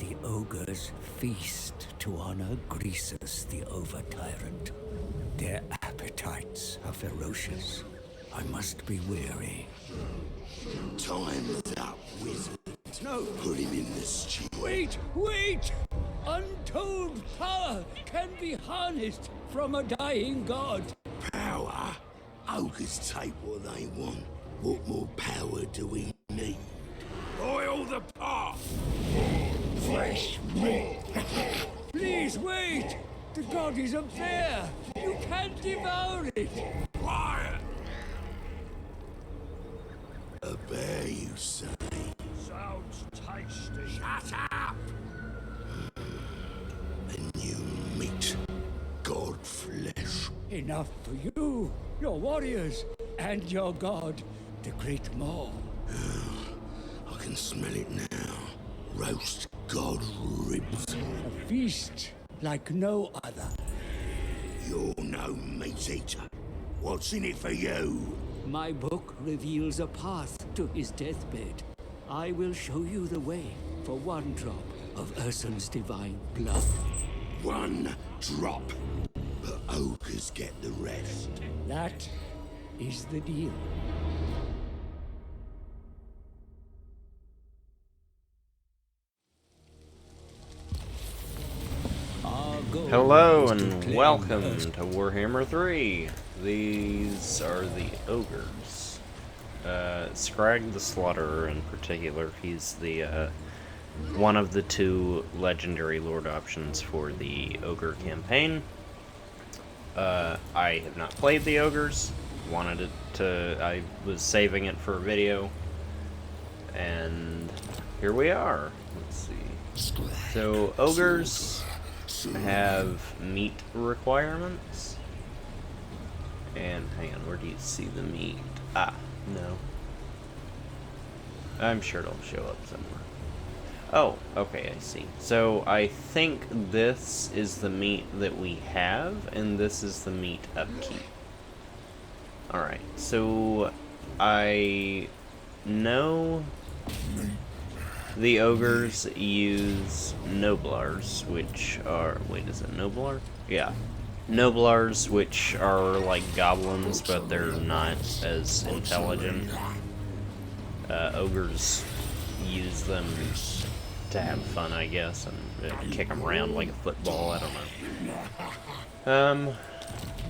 The ogres feast to honor Greasus the Over-Tyrant. Their appetites are ferocious. I must be wary. Time's up, wizard. No! Put him in the stew. Wait! Untold power can be harnessed from a dying god. Power? Ogres take what they want. What more power do we need? Boil the pot! Fresh meat! Please wait! The god is up there! You can't devour it! Quiet! A bear, you say? Sounds tasty. Shut up! A new meat. God flesh. Enough for you, your warriors, and your god, the Great Maw. I can smell it now. Roast god ribs. A feast like no other. You're no meat eater. What's in it for you? My book reveals a path to his deathbed. I will show you the way for one drop of Ursun's divine blood. One drop. But ogres get the rest. That is the deal. Hello and welcome to Warhammer 3. These are the ogres. Skrag the Slaughterer in particular. He's the one of the two legendary lord options for the ogre campaign. I have not played the ogres. I was saving it for a video. And here we are. Let's see. So ogres have meat requirements. And hang on, where do you see the meat? Ah, no. I'm sure it'll show up somewhere. Oh, okay, I see. So I think this is the meat that we have, and this is the meat upkeep. Alright, so I know the ogres use noblars, which are... Wait, is it noblar? Yeah. Noblars, which are like goblins, but they're not as intelligent. Ogres use them to have fun, I guess, and kick them around like a football, I don't know.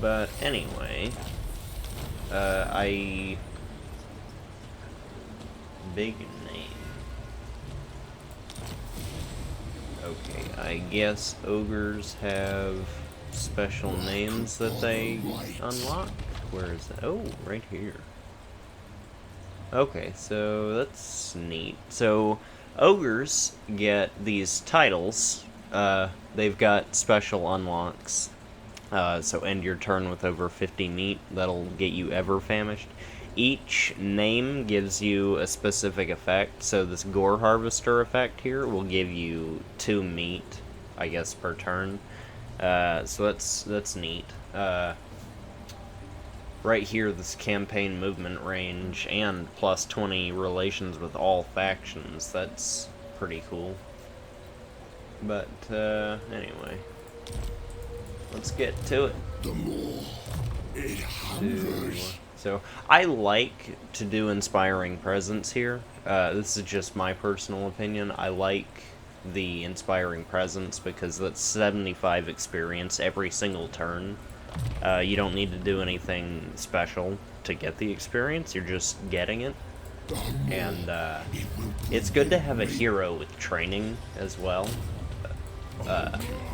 But anyway, big name. Okay, I guess ogres have special names that they unlock. Where is that? Oh, right here. Okay, so that's neat. So ogres get these titles. They've got special unlocks. So end your turn with over 50 meat. That'll get you ever famished. Each name gives you a specific effect. So this Gore Harvester effect here will give you 2 meat, I guess, per turn. So that's neat. Right here, this campaign movement range and plus 20 relations with all factions. That's pretty cool. But anyway, let's get to it. The more it hungers. So I like to do Inspiring Presence here. This is just my personal opinion. I like the Inspiring Presence because that's 75 experience every single turn. You don't need to do anything special to get the experience, you're just getting it. And it's good to have a hero with training as well.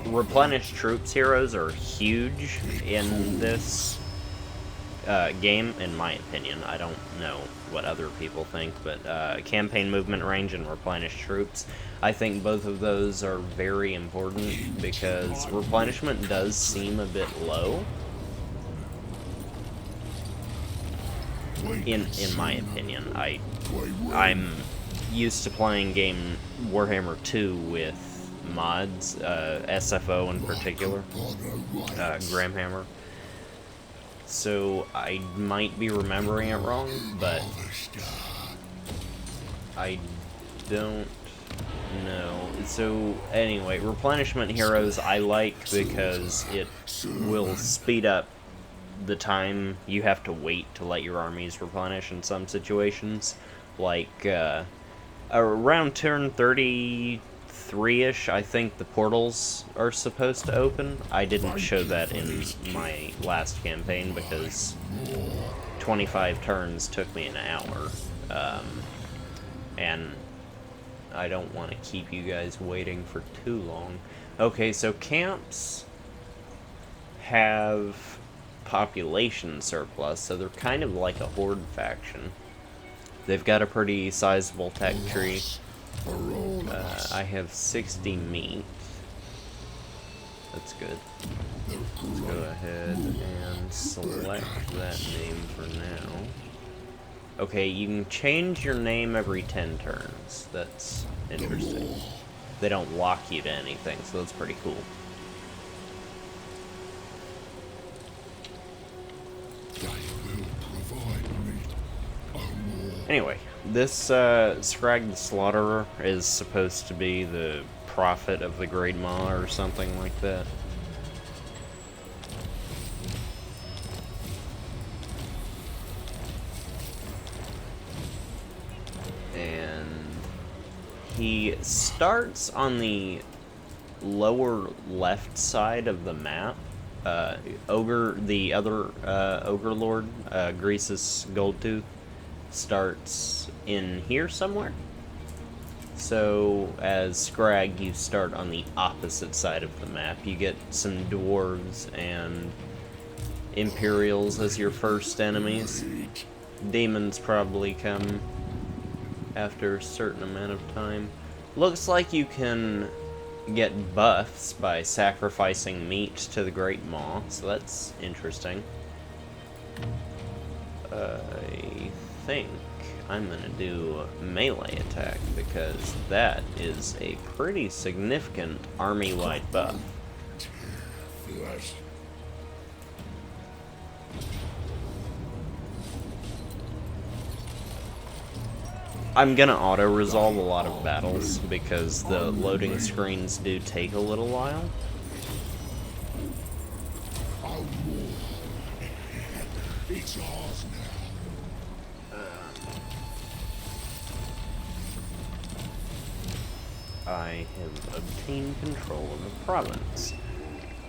Replenish Troops heroes are huge in this game, in my opinion. I don't know what other people think, but campaign movement range and Replenish Troops, I think both of those are very important because replenishment does seem a bit low. In my opinion, I'm used to playing game Warhammer 2 with mods, SFO in particular, Gramhammer. So I might be remembering it wrong, but I don't No. So, anyway, replenishment heroes I like because it will speed up the time you have to wait to let your armies replenish in some situations. Like, around turn 33-ish, I think the portals are supposed to open. I didn't show that in my last campaign because 25 turns took me an hour. And I don't want to keep you guys waiting for too long. Okay, so camps have population surplus, so they're kind of like a horde faction. They've got a pretty sizable tech tree. I have 60 meat. That's good. Let's go ahead and select that name for now. Okay, you can change your name every 10 turns. That's interesting. They don't lock you to anything, so that's pretty cool. Anyway, this Skrag the Slaughterer is supposed to be the prophet of the Great Maw or something like that. And he starts on the lower left side of the map. Ogre, the other Ogre Lord, Greasus Goldtooth, starts in here somewhere. So, as Skrag, you start on the opposite side of the map. You get some dwarves and Imperials as your first enemies. Demons probably come after a certain amount of time. Looks like you can get buffs by sacrificing meat to the Great Maw, so that's interesting. I think I'm gonna do melee attack because that is a pretty significant army-wide buff. I'm gonna auto-resolve a lot of battles because the loading screens do take a little while. It's ours now. I have obtained control of the province.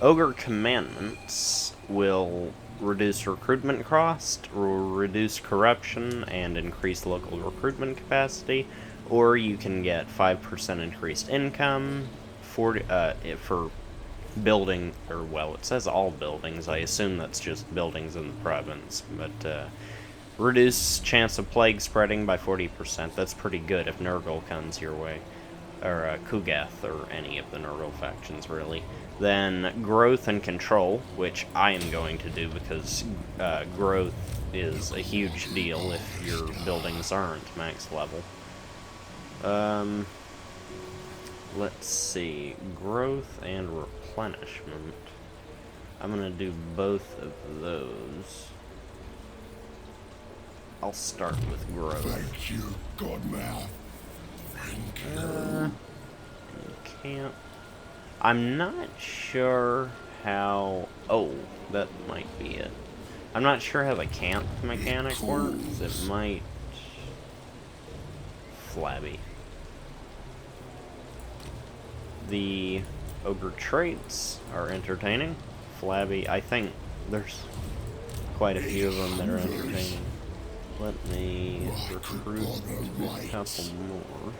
Ogre commandments will reduce recruitment cost, reduce corruption, and increase local recruitment capacity, or you can get 5% increased income for building, or well, it says all buildings. I assume that's just buildings in the province, but reduce chance of plague spreading by 40%. That's pretty good if Nurgle comes your way, or Kugath, or any of the Nurgle factions, really. Then growth and control, which I am going to do because growth is a huge deal if your buildings aren't max level. Let's see, growth and replenishment. I'm gonna do both of those. I'll start with growth. Thank you, Godmouth. Thank you. You can't. I'm not sure how. Oh, that might be it. I'm not sure how the camp mechanic works. It might. Flabby. The ogre traits are entertaining. Flabby. I think there's quite a few of them that are entertaining. Let me recruit a couple more.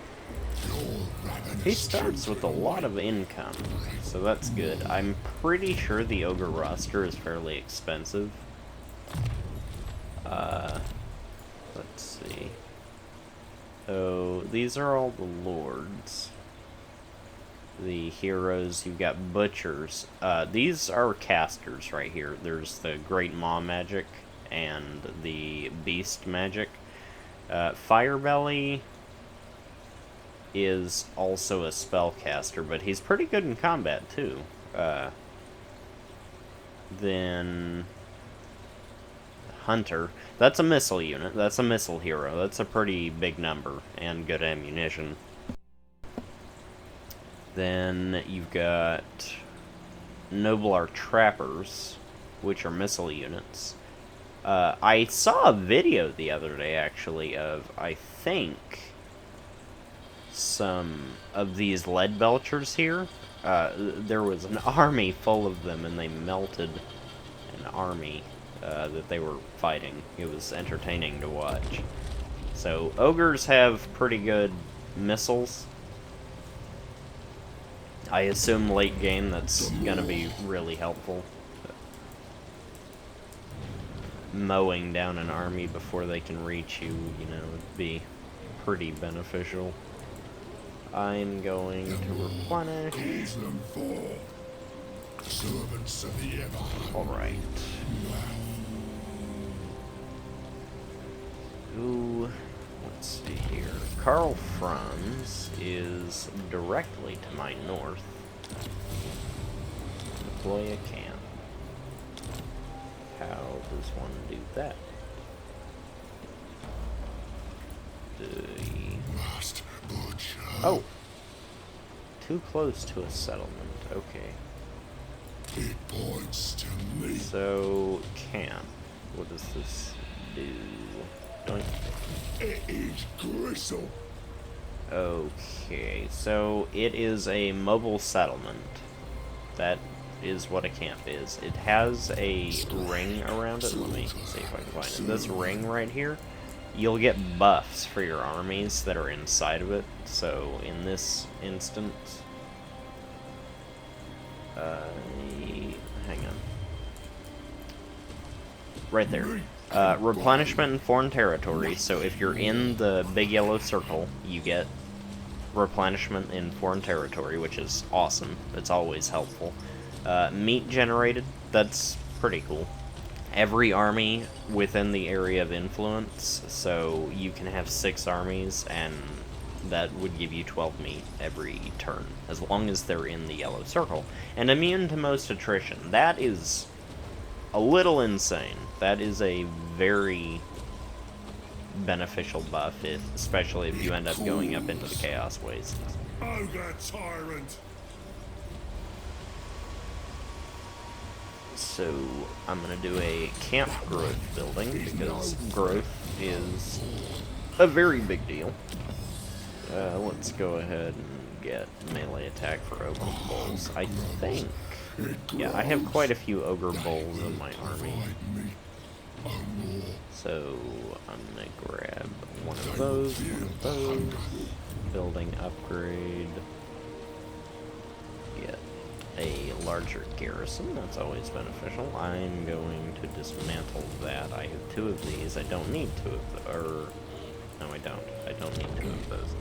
He starts with a lot of income, so that's good. I'm pretty sure the ogre roster is fairly expensive. Let's see. Oh, these are all the lords. The heroes, you've got butchers. These are casters right here. There's the Great Maw magic and the Beast magic. Firebelly is also a spellcaster, but he's pretty good in combat too. Then Hunter, that's a missile unit, that's a missile hero, that's a pretty big number and good ammunition. Then you've got Noblar Trappers, which are missile units. I saw a video the other day, actually, of, I think, some of these lead belchers here. There was an army full of them, and they melted an army that they were fighting. It was entertaining to watch. So, ogres have pretty good missiles. I assume late game that's gonna be really helpful. Mowing down an army before they can reach you, you know, would be pretty beneficial. I'm going to replenish. Alright. Ooh, let's see here. Karl Franz is directly to my north. Deploy a camp. How does one do that? Oh! Too close to a settlement. Okay. It points to me. So, camp. What does this do? Doink. It is gristle. Okay, so it is a mobile settlement. That is what a camp is. It has a ring around it. Let me see if I can find it. This ring right here, you'll get buffs for your armies that are inside of it. So in this instance, hang on. Right there. Replenishment in foreign territory. So if you're in the big yellow circle, you get replenishment in foreign territory, which is awesome. It's always helpful. Meat generated, that's pretty cool. Every army within the area of influence, so you can have 6 armies, and that would give you 12 meat every turn, as long as they're in the yellow circle. And immune to most attrition. That is a little insane. That is a very beneficial buff, especially if you end up going up into the Chaos Wastes. Ogre tyrant. So I'm gonna do a camp growth building, because growth is a very big deal. Let's go ahead and get melee attack for Ogre Bulls. I think, yeah, I have quite a few Ogre Bulls in my army. So I'm gonna grab one of those, building upgrade, get a larger garrison, that's always beneficial. I'm going to dismantle that. I have 2 of these. I don't need 2 of the, or, no I don't. I don't need 2 of those.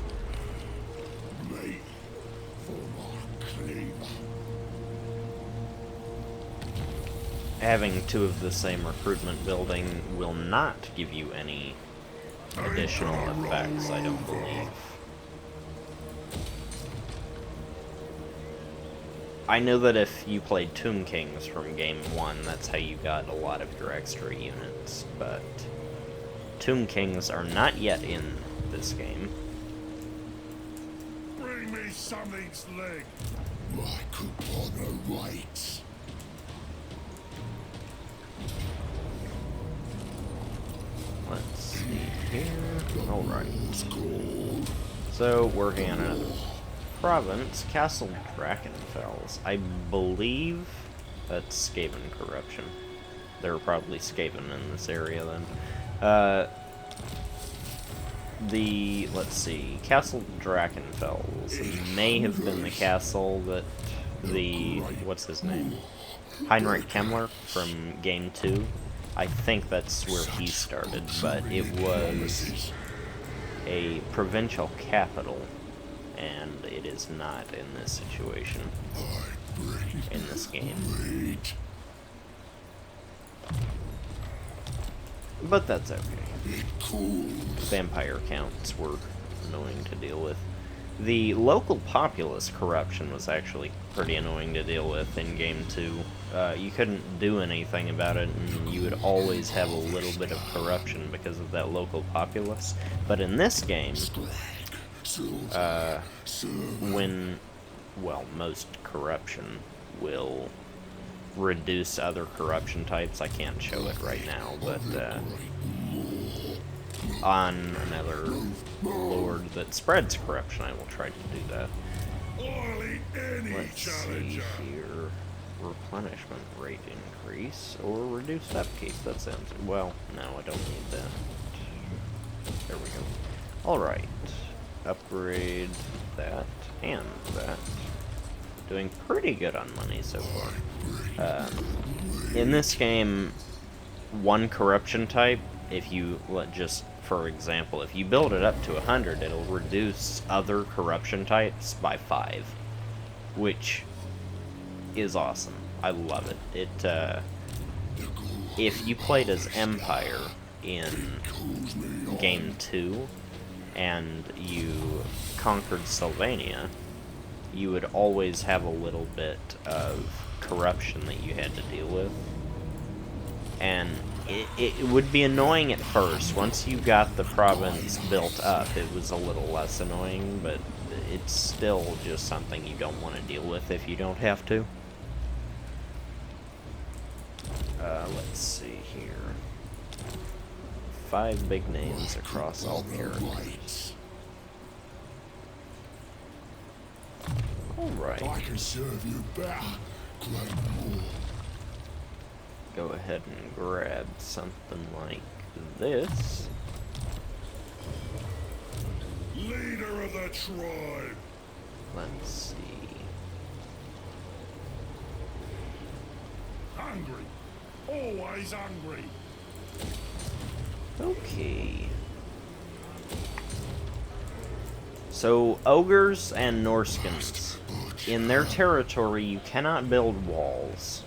Mate, for my cleaver. Having 2 of the same recruitment building will not give you any additional effects, I don't believe. I know that if you played Tomb Kings from Game 1, that's how you got a lot of your extra units, but Tomb Kings are not yet in this game. Bring me something's leg. My coupon awaits. Let's see here. Alright. So, working on another province, Castle Drakenfels. I believe that's Skaven corruption. There are probably Skaven in this area then. Let's see, Castle Drakenfels may have been the castle that what's his name? Heinrich Kemmler from Game 2. I think that's where he started, but it was a provincial capital, and it is not in this situation, in this game. But that's okay. Vampire counts were annoying to deal with. The local populace corruption was actually pretty annoying to deal with in Game 2. You couldn't do anything about it, and you would always have a little bit of corruption because of that local populace. But in this game, when well, most corruption will reduce other corruption types. I can't show it right now, but on another lord that spreads corruption, I will try to do that. Let's see here. Replenishment rate increase or reduced upkeep. That sounds... well, no, I don't need that. There we go. Alright. Upgrade that and that. Doing pretty good on money so far. In this game, one corruption type, if you just, for example, if you build it up to 100, it'll reduce other corruption types by 5, which is awesome. I love it. If you played as Empire in Game 2 and you conquered Sylvania, you would always have a little bit of corruption that you had to deal with. And it would be annoying at first. Once you got the province built up, it was a little less annoying, but it's still just something you don't want to deal with if you don't have to. Let's see here. 5 big names across all characters. Alright. I can serve you better, Grandma. Go ahead and grab something like this. Leader of the tribe. Let's see. Hungry. Always hungry. Okay. So, ogres and Norskins. In their territory, you cannot build walls.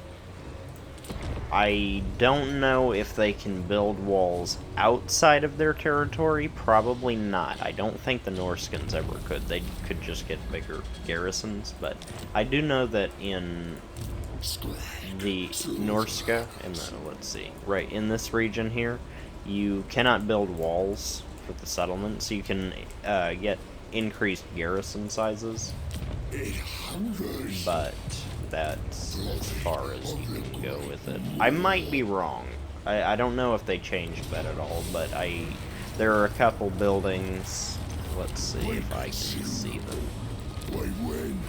I don't know if they can build walls outside of their territory. Probably not. I don't think the Norskins ever could. They could just get bigger garrisons. But I do know that in the Norska, in the, let's see, right in this region here, you cannot build walls for the settlement, so you can get increased garrison sizes. But that's as far as you can go with it. I might be wrong. I don't know if they changed that at all, but there are a couple buildings. Let's see if I can see them.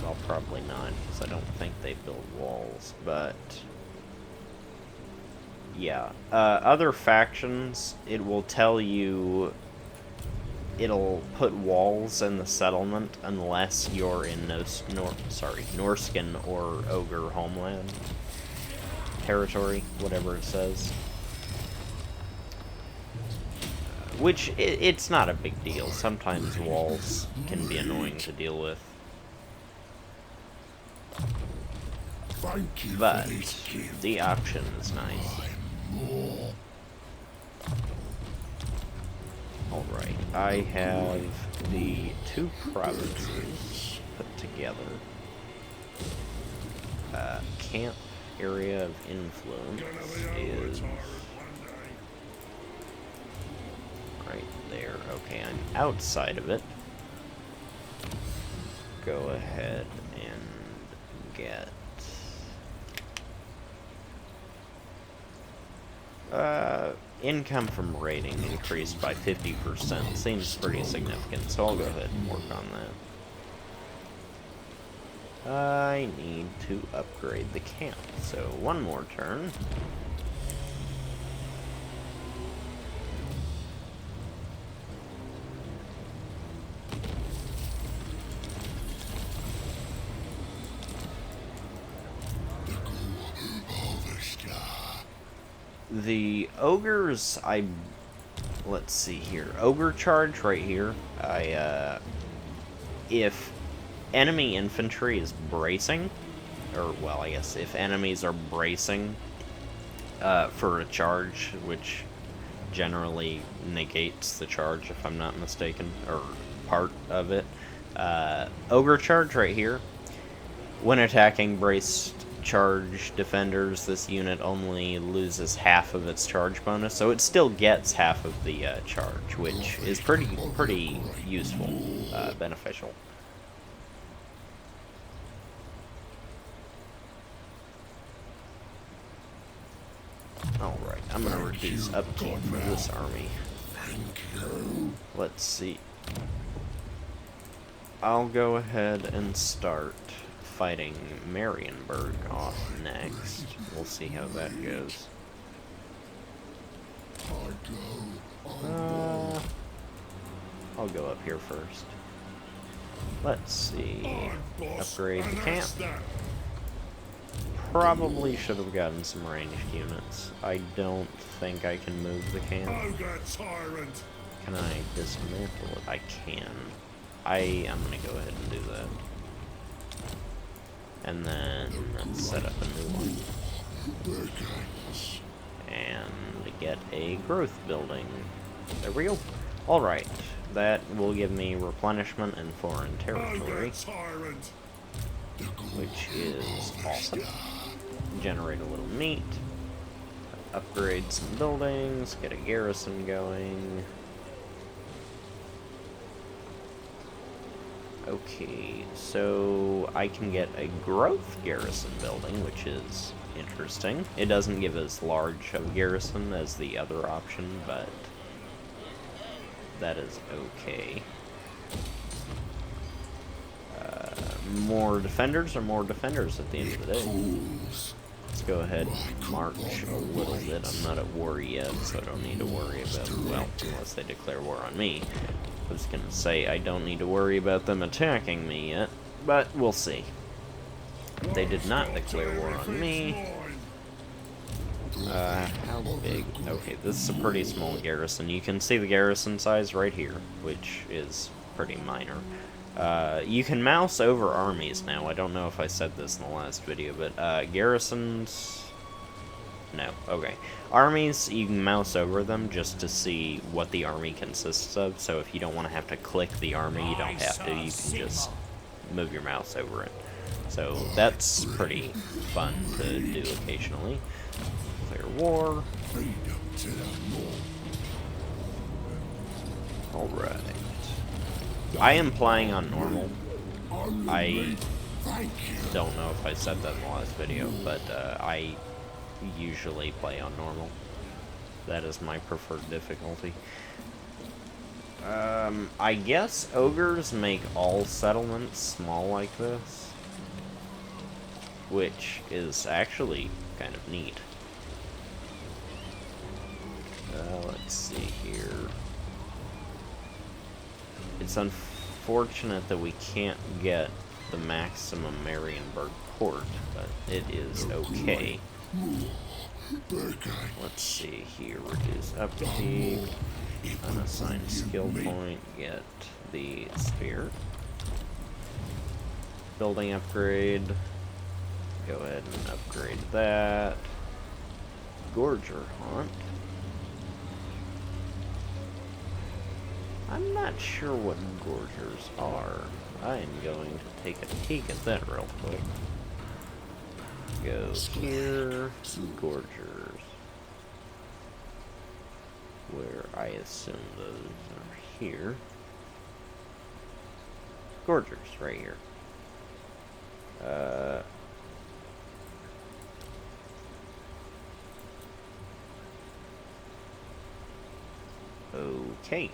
I'll probably not, because I don't think they build walls, but yeah. Other factions, it will tell you, it'll put walls in the settlement unless you're in Norskin or Ogre homeland territory, whatever it says. Which, it's not a big deal. Sometimes walls can be annoying to deal with. But the option is nice. Alright, I have the 2 provinces put together. Camp area of influence is right there. Okay, I'm outside of it. Go ahead and get income from raiding increased by 50%. Seems pretty significant, so I'll go ahead and work on that. I need to upgrade the camp, so one more turn. The ogres, let's see here. Ogre charge right here. If enemy infantry is bracing, or well, I guess if enemies are bracing for a charge, which generally negates the charge if I'm not mistaken, or part of it. Ogre charge right here. When attacking braced charge defenders, this unit only loses half of its charge bonus, so it still gets half of the charge, which is pretty useful, beneficial. I'm gonna reduce upkeep for this army. Thank you. Let's see. I'll go ahead and start fighting Marienburg off next. We'll see how that goes. I'll go up here first. Let's see. Upgrade the camp. Probably should have gotten some ranged units. I don't think I can move the camp. Can I dismantle it? I can. I am gonna go ahead and do that. And then let's set up a new one. And get a growth building. There we go. Alright. That will give me replenishment in foreign territory. Which is awesome. Generate a little meat. Upgrade some buildings. Get a garrison going. Okay, so I can get a growth garrison building, which is interesting. It doesn't give as large of a garrison as the other option, but that is okay. More defenders are more defenders at the end of the day. Let's go ahead and march a little bit. I'm not at war yet, so I don't need to worry about, well, unless they declare war on me. I was gonna say I don't need to worry about them attacking me yet, but we'll see. They did not declare war on me. How big? Okay, this is a pretty small garrison. You can see the garrison size right here, which is pretty minor. You can mouse over armies now. I don't know if I said this in the last video, but garrisons... No, okay. Armies, you can mouse over them just to see what the army consists of, so if you don't want to have to click the army, you don't have to. You can just move your mouse over it. So that's pretty fun to do occasionally. Clear war. Alright. I am playing on normal. I don't know if I said that in the last video, but I usually play on normal. That is my preferred difficulty. I guess ogres make all settlements small like this, which is actually kind of neat. Let's see here. It's unfortunate that we can't get the maximum Marienburg port, but it is okay. Let's see here. Reduce upkeep. Unassign skill point. Get the spear. Building upgrade. Go ahead and upgrade that. Gorger Haunt. I'm not sure what gorgers are. I am going to take a peek at that real quick. Go here, gorgers. Where I assume those are here. Gorgers, right here. Okay.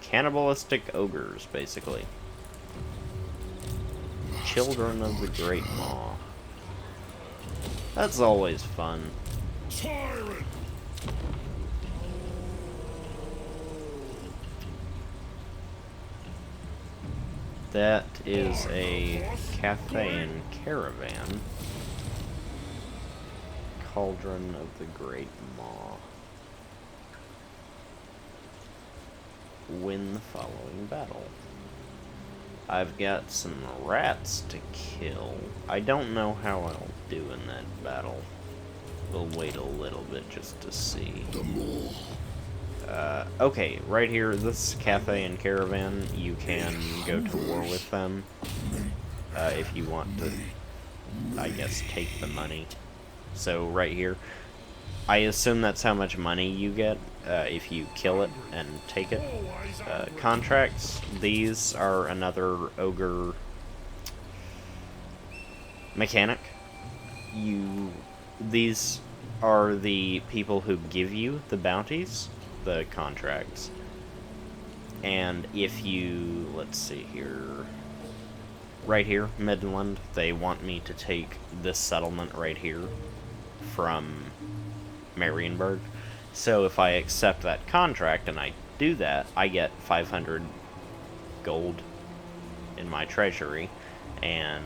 Cannibalistic ogres, basically. Children of the Great Maw. That's always fun. Tyrant! That is a cafe and caravan. Cauldron of the Great Maw. Win the following battle. I've got some rats to kill. I don't know how I'll do in that battle. We'll wait a little bit just to see. Okay, right here, this cafe and caravan, you can go to war with them. If you want to, I guess, take the money. So, right here, I assume that's how much money you get if you kill it and take it. Contracts, these are another ogre mechanic. These are the people who give you the bounties, the contracts. And if you, let's see here, right here, Midland, they want me to take this settlement right here from Marienburg. So if I accept that contract and I do that, I get 500 gold in my treasury and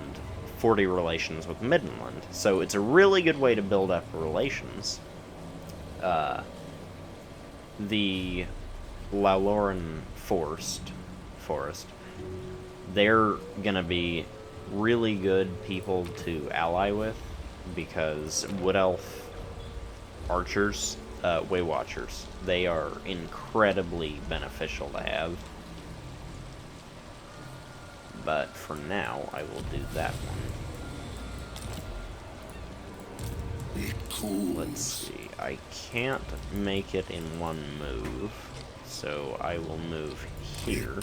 40 relations with Midland. So it's a really good way to build up relations. The Lauloran Forest, they're gonna be really good people to ally with, because Wood Elf archers, Way Watchers, they are incredibly beneficial to have. But for now, I will do that one. Let's see, I can't make it in one move, so I will move here,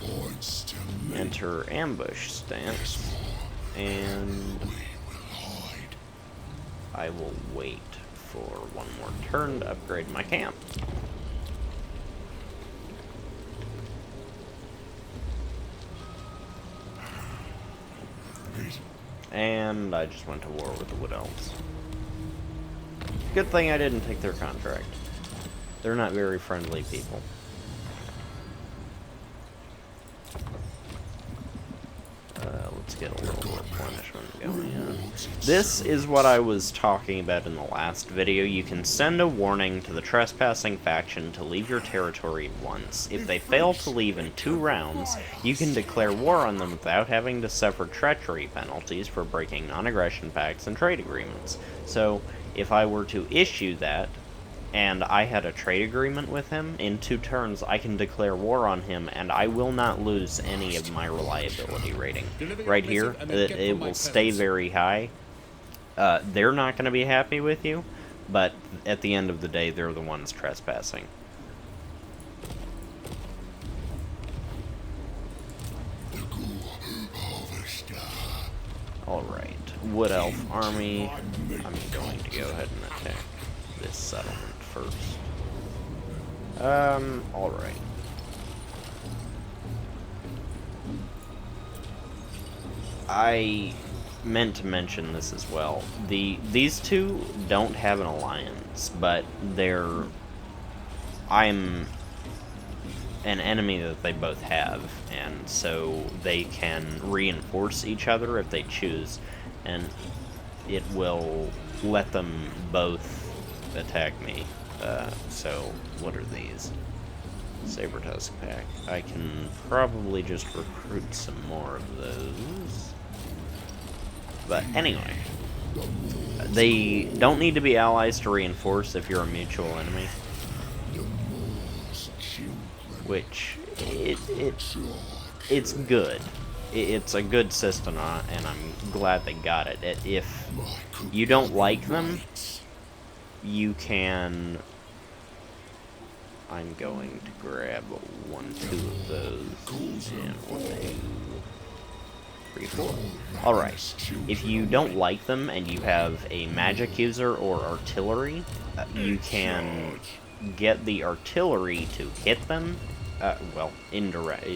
enter ambush stance, and I will wait for one more turn to upgrade my camp. And I just went to war with the Wood Elves. Good thing I didn't take their contract. They're not very friendly people. Let's get a little replenishment going on. This is what I was talking about in the last video. You can send a warning to the trespassing faction to leave your territory once. If they fail to leave in 2 rounds, you can declare war on them without having to suffer treachery penalties for breaking non-aggression pacts and trade agreements. So, if I were to issue that, and I had a trade agreement with him, in 2 turns I can declare war on him, and I will not lose any of my reliability rating. Right here, it will stay very high. They're not going to be happy with you, but at the end of the day, they're the ones trespassing. Alright, Wood Elf army. I'm going to go ahead and attack this settlement first. Alright. I meant to mention this as well. These two don't have an alliance, but I'm an enemy that they both have, and so they can reinforce each other if they choose, and it will let them both attack me. So what are these? Saber Tusk pack. I can probably just recruit some more of those. But anyway, they don't need to be allies to reinforce if you're a mutual enemy. Which, it's good. It's a good system, and I'm glad they got it. If you don't like them, you can... I'm going to grab 1, 2 of those, and 1, 2, 3, 4. Alright, if you don't like them and you have a magic user or artillery, you can get the artillery to hit them. Well, indirect,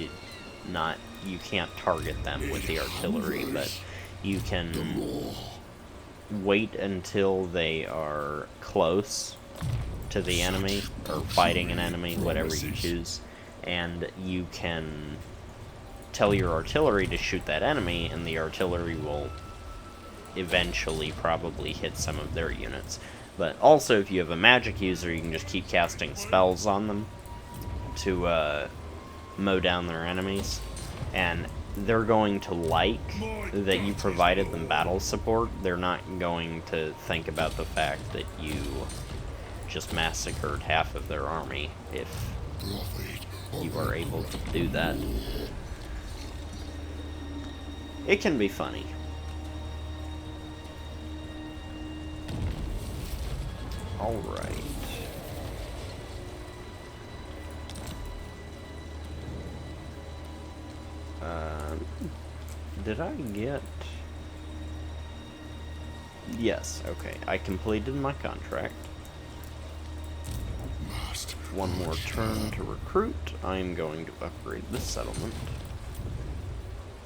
not, you can't target them with the artillery, but you can wait until they are close to the enemy, or fighting an enemy, whatever you choose, and you can tell your artillery to shoot that enemy, and the artillery will eventually probably hit some of their units. But also, if you have a magic user, you can just keep casting spells on them to mow down their enemies, and they're going to like that you provided them battle support. They're not going to think about the fact that you just massacred half of their army if you are able to do that. It can be funny. Alright. Did I get... Yes, okay. I completed my contract. one more turn to recruit, I'm going to upgrade this settlement.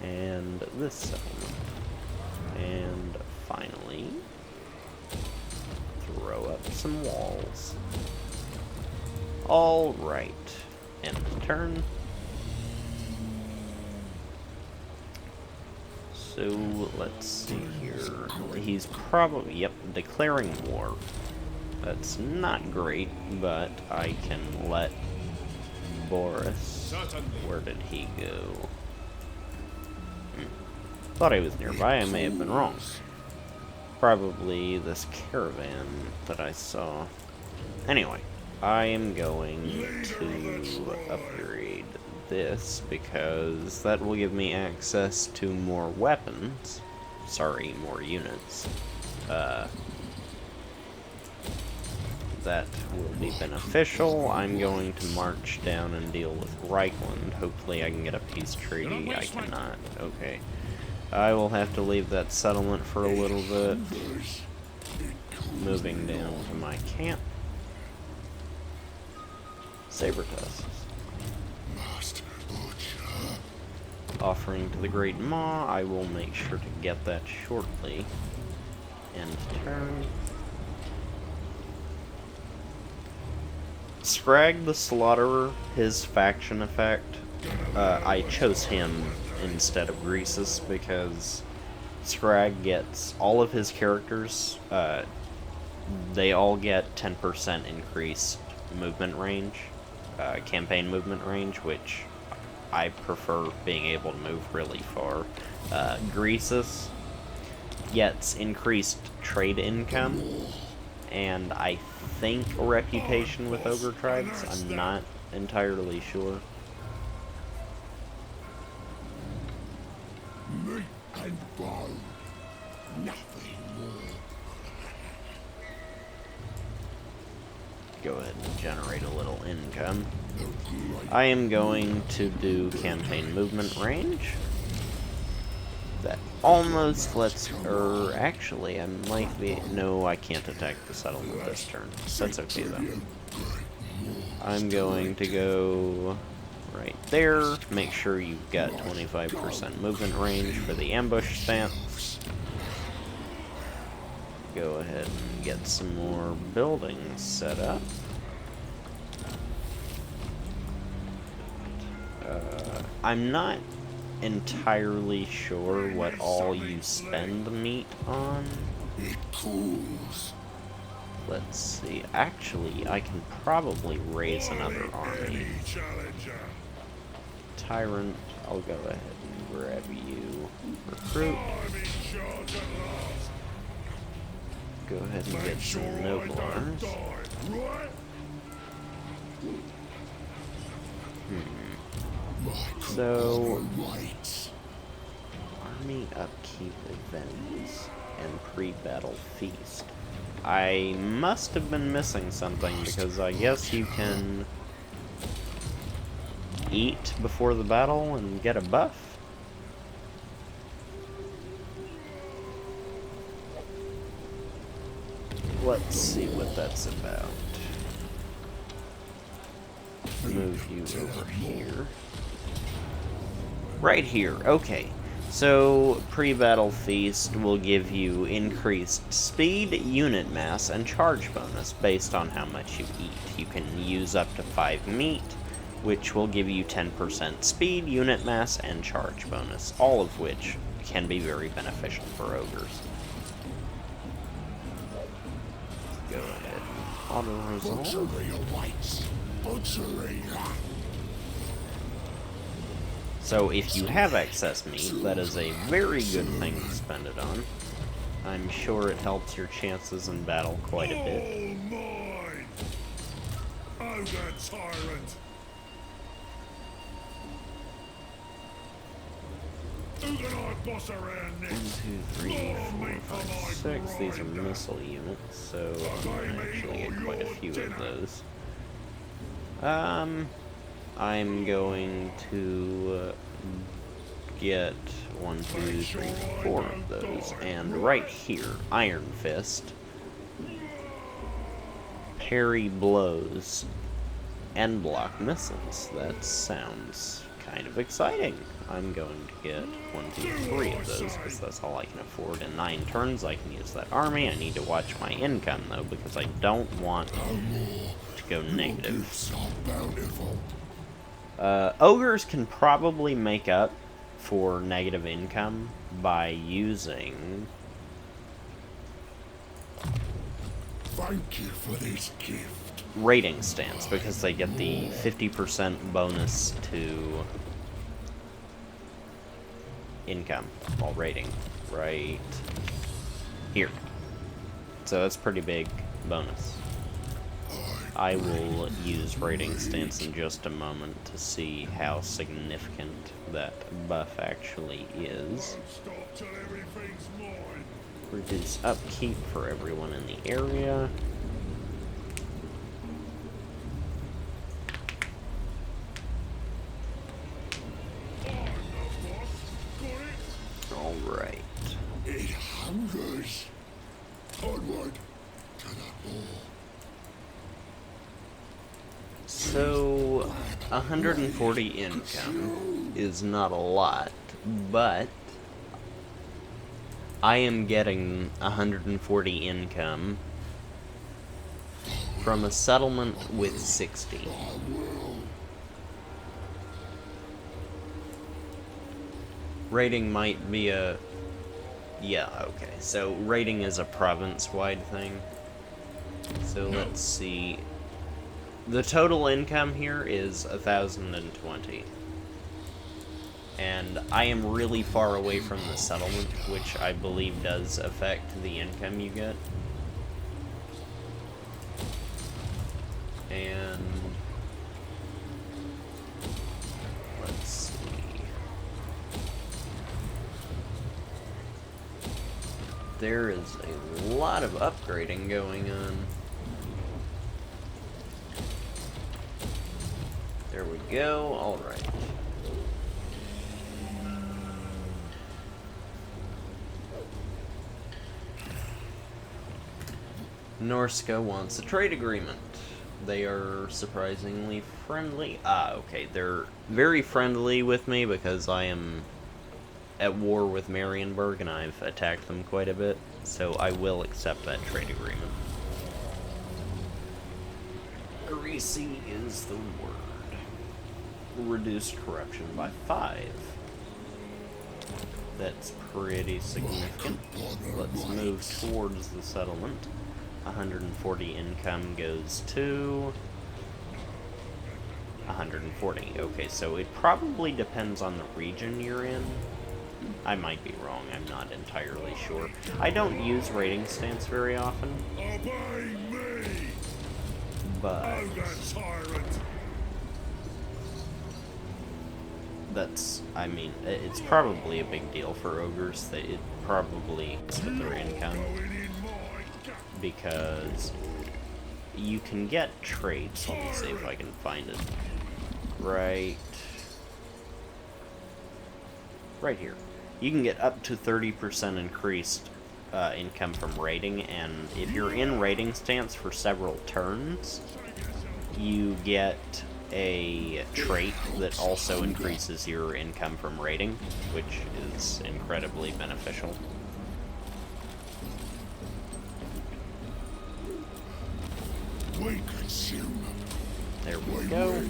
And this settlement. And finally, throw up some walls. Alright. End of turn. So, let's see here. He's probably, yep, declaring war. That's not great, but I can let Boris... Where did he go? Thought he was nearby, I may have been wrong. Probably this caravan that I saw. Anyway, I am going to upgrade this because that will give me access to more weapons. Sorry, more units. That will be beneficial. I'm going to march down and deal with Reichland. Hopefully I can get a peace treaty. I cannot. Okay. I will have to leave that settlement for a little bit. Moving down to my camp. Saber tusks. Offering to the Great Maw. I will make sure to get that shortly. End turn. Skrag the Slaughterer, his faction effect, I chose him instead of Greasus because Skrag gets all of his characters, they all get 10% increased movement range, campaign movement range, which I prefer being able to move really far. Greasus gets increased trade income, and I think a reputation with Ogre tribes. I'm not entirely sure. Meat and bone, nothing more. Go ahead and generate a little income. I am going to do campaign movement range. That almost lets, actually, I might be, no, I can't attack the settlement this turn. That's okay, though. I'm going to go right there. Make sure you've got 25% movement range for the ambush stance. Go ahead and get some more buildings set up. I'm not entirely sure what all you spend meat on. It cools. Let's see. Actually, I can probably raise another army. Tyrant, I'll go ahead and grab you. Recruit. Go ahead and get some Noblars. So, army upkeep events and pre-battle feast. I must have been missing something because I guess you can eat before the battle and get a buff. Let's see what that's about. Move you over here. Right here, okay. So, pre-battle feast will give you increased speed, unit mass, and charge bonus based on how much you eat. You can use up to 5 meat, which will give you 10% speed, unit mass, and charge bonus, all of which can be very beneficial for ogres. Go ahead and auto-resolve. So if you have excess meat, that is a very good thing to spend it on. I'm sure it helps your chances in battle quite a bit. Mine! Ogre tyrant! Who can I boss around next? 1, 2, 3, 4, 5, 6. These are missile units, so I'm going to actually get quite a few of those. I'm going to get 1, 2, 3, 4 of those, and right here, Iron Fist, parry blows and block missiles. That sounds kind of exciting. I'm going to get 1, 2, 3 of those, because that's all I can afford. In 9 turns, I can use that army. I need to watch my income, though, because I don't want to go negative. Ogres can probably make up for negative income by using... Thank you for this gift. Rating stance, because they get the 50% bonus to income while rating right here. So that's pretty big bonus. I will use rating stance in just a moment to see how significant that buff actually is. Stop till everything's mine. Reduce upkeep for everyone in the area. Alright. It hungers. Onward to the ball. So, 140 income is not a lot, but I am getting 140 income from a settlement with 60. Rating might be a... Yeah, okay. So, rating is a province-wide thing. So, let's see. The total income here is 1,020. And I am really far away from the settlement, which I believe does affect the income you get. And... let's see. There is a lot of upgrading going on. There we go, alright. Norska wants a trade agreement. They are surprisingly friendly. Ah, okay, they're very friendly with me because I am at war with Marienburg and I've attacked them quite a bit, so I will accept that trade agreement. Greasy is the word. Reduced corruption by 5. That's pretty significant. Let's move towards the settlement. 140 income goes to 140. Okay, so it probably depends on the region you're in. I might be wrong, I'm not entirely sure. I don't use rating stance very often. Obey me! But Ogre tyrant! that's, I mean, it's probably a big deal for ogres that it probably is with their income. Because you can get traits. Let me see if I can find it. Right here. You can get up to 30% increased income from rating, and if you're in rating stance for several turns, you get a trait that also increases your income from rating, which is incredibly beneficial. We consume them. There we go.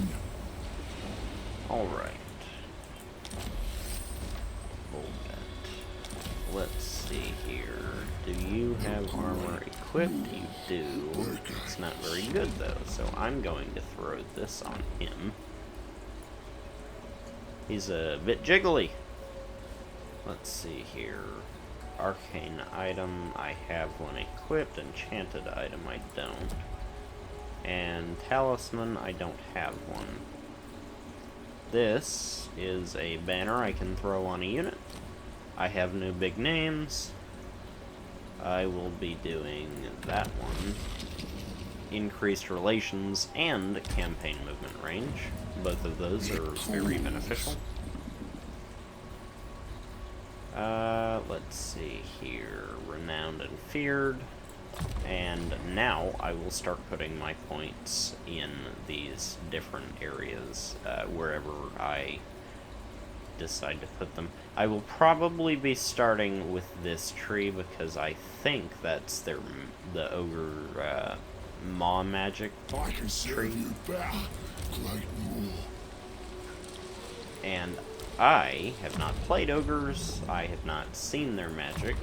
Alright. Hold that. Let's see here. Do you have armor equipped? You do. It's not very good though, so I'm going to throw this on him. He's a bit jiggly. Let's see here. Arcane item, I have one equipped. Enchanted item, I don't. And talisman, I don't have one. This is a banner I can throw on a unit. I have no big names. I will be doing that one. Increased relations and campaign movement range. Both of those are very beneficial. Let's see here. Renowned and feared. And now I will start putting my points in these different areas, wherever I decide to put them. I will probably be starting with this tree because I think that's the ogre maw magic I can serve tree. you better, Great War. And I have not played ogres, I have not seen their magic,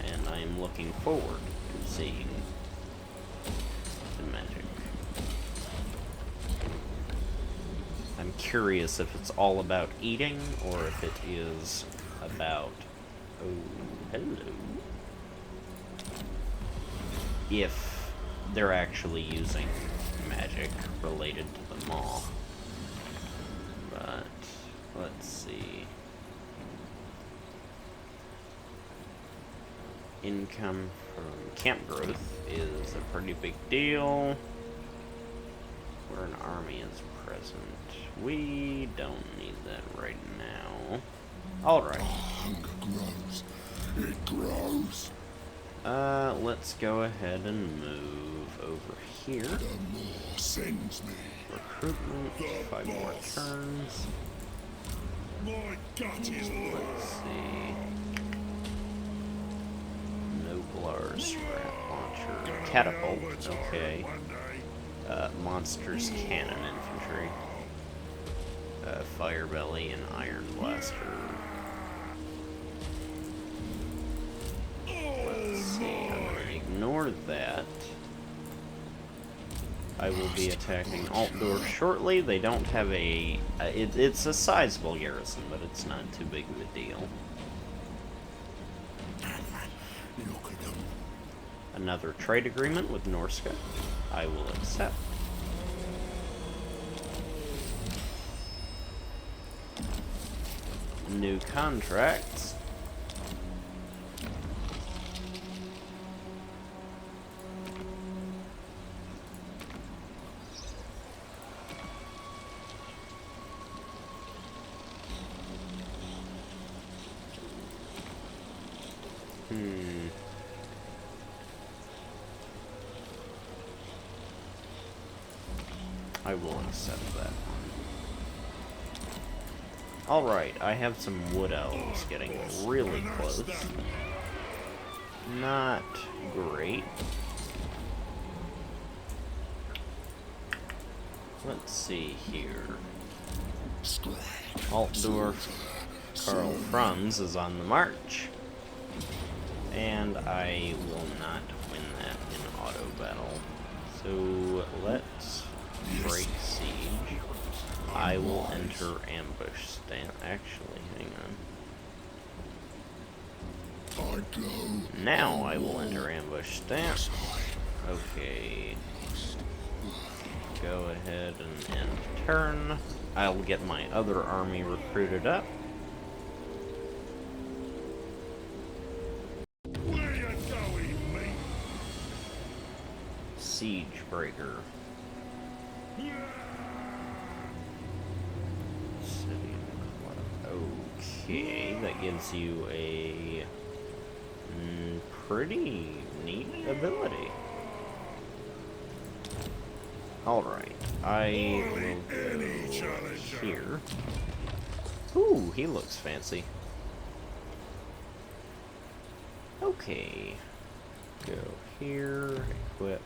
and I am looking forward to seeing the magic. I'm curious if it's all about eating, or if it is about... Oh, hello. If they're actually using magic related to the maw. But, let's see. Income from camp growth is a pretty big deal. Where an army is present. We don't need that right now. Alright. Hunger grows. It grows. Let's go ahead and move over here. The more sends me. Recruitment, 5 more turns. My gut is low. Let's see. Noblar, scrap launcher, catapult, okay. Monsters, cannon infantry. Fire belly and iron blaster. Let's see, I'm gonna ignore that. I will be attacking Altdorf shortly. They don't have a... it's a sizable garrison, but it's not too big of a deal. Look at them. Another trade agreement with Norska. I will accept. New contracts. I will accept that one. Alright, I have some wood elves getting really close. Not great. Let's see here. Skrag. Altdorf, Karl Franz is on the march. And I will not win that in auto battle. So let's break siege. I will enter ambush stand. Actually, hang on. Now I will enter ambush stance. Okay. Go ahead and end turn. I'll get my other army recruited up. Where you going, mate? Siege breaker. Okay, that gives you a pretty neat ability. Alright, I will go here. Ooh, he looks fancy. Okay, go here, equip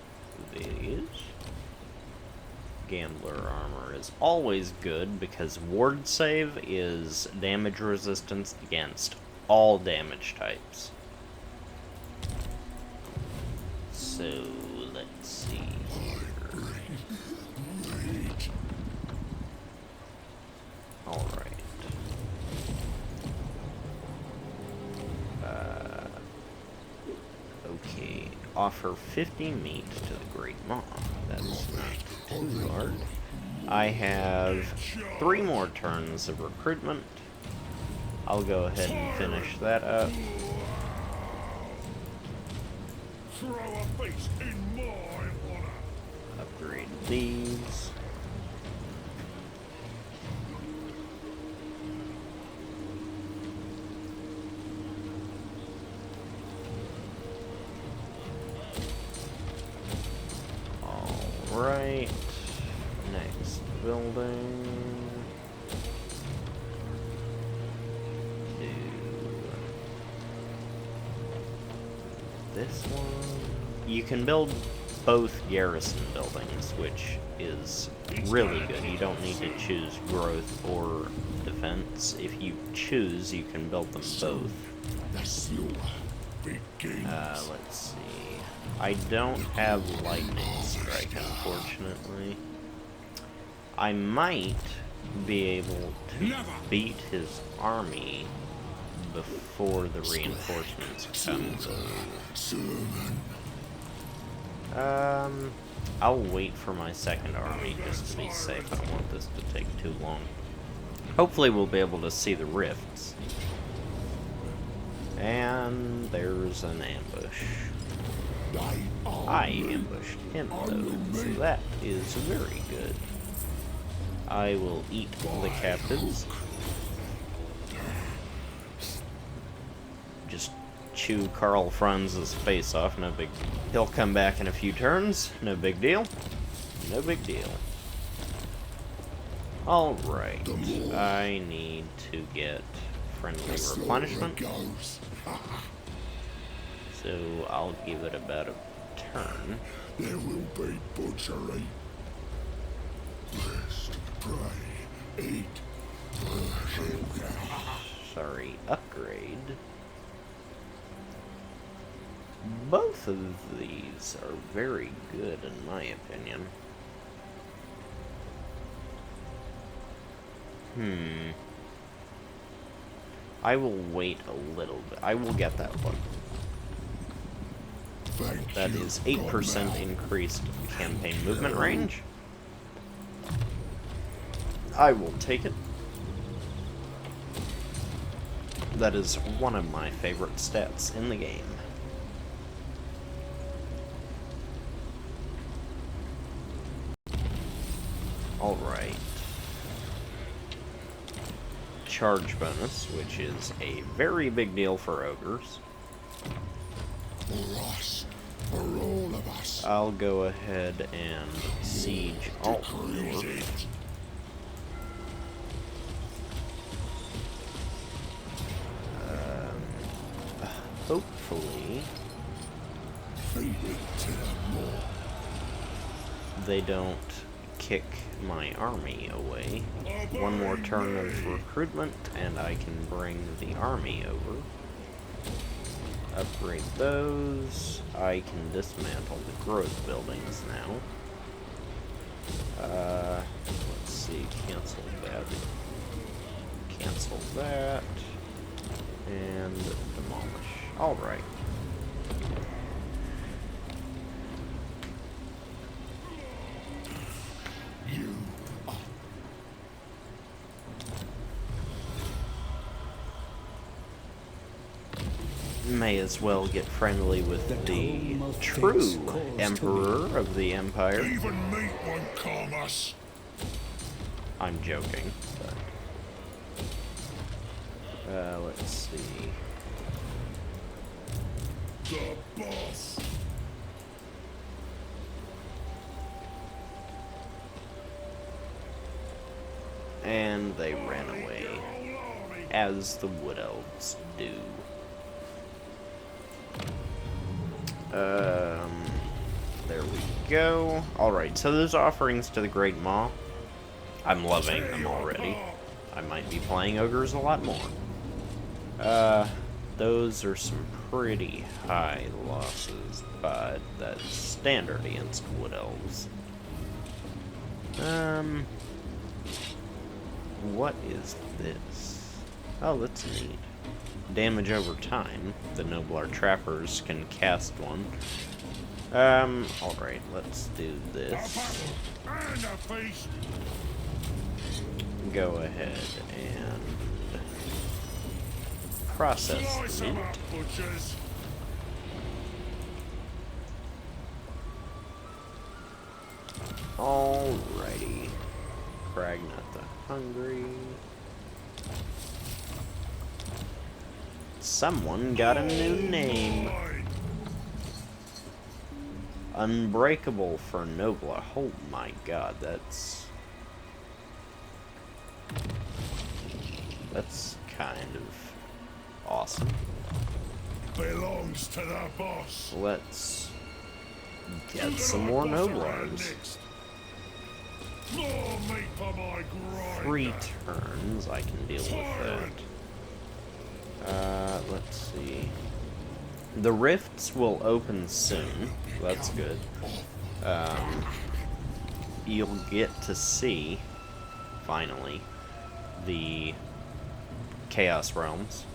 these. Gambler armor is always good because ward save is damage resistance against all damage types. So, let's see here. Alright. Okay. Offer 50 meat to the Great Maw. That's not too hard. I have 3 more turns of recruitment. I'll go ahead and finish that up. Throw a feast in my honor. Upgrade these. Alright. Next building. Do this one. You can build both garrison buildings, which is really good. You don't need to choose growth or defense. If you choose, you can build them both. Let's see. I don't have lightning strike, unfortunately. I might be able to beat his army before the reinforcements come. I'll wait for my second army just to be safe. I don't want this to take too long. Hopefully we'll be able to see the rifts. And there's an ambush. I ambushed him, though, so that is very good. I will eat the captives. Just chew Karl Franz's face off, no big deal. He'll come back in a few turns, no big deal. No big deal. Alright, I need to get friendly replenishment. So I'll give it about a turn. There will be butchery. Rest, pray, eat, worship. Sorry, upgrade. Both of these are very good in my opinion. I will wait a little bit. I will get that one. That is 8% increased campaign movement range. I will take it. That is one of my favorite stats in the game. Alright. Charge bonus, which is a very big deal for ogres. For us, for all of us. I'll go ahead and siege Altdorf. Hopefully they don't kick my army away. One more turn of recruitment and I can bring the army over. Upgrade those. I can dismantle the growth buildings now. Let's see, cancel that. Cancel that. And demolish. Alright. May as well get friendly with the true emperor of the empire. Even meat won't calm us. I'm joking, but let's see. The boss. And they ran away, as the wood elves do. There we go. Alright, so those offerings to the Great Maw, I'm loving them already. I might be playing ogres a lot more. Those are some pretty high losses, but that's standard against wood elves. What is this? Oh, that's neat. Damage over time. The nobler trappers can cast one. Alright, let's do this. Go ahead and process the meat. Alrighty. Skrag not the hungry. Someone got a new name. Unbreakable for Nobla. Oh my god, that's kind of awesome. Belongs to the boss. Let's get some more Noblars. More meat for my grinder. 3 turns, I can deal with that. Let's see. The rifts will open soon. That's good. You'll get to see, finally, the Chaos Realms.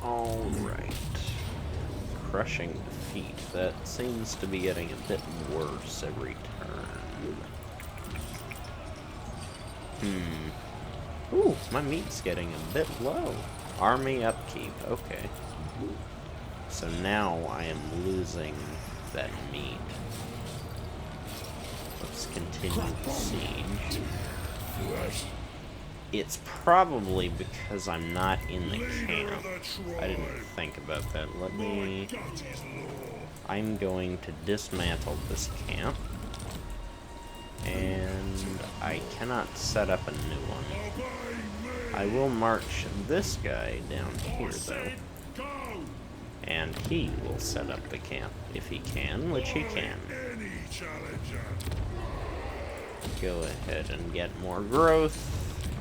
Alright. Crushing defeat. That seems to be getting a bit worse every turn. Ooh, my meat's getting a bit low. Army upkeep, okay. So now I am losing that meat. Let's continue the siege. It's probably because I'm not in the camp. I didn't think about that. I'm going to dismantle this camp. And I cannot set up a new one. I will march this guy down here, though. And he will set up the camp, if he can, which he can. Go ahead and get more growth.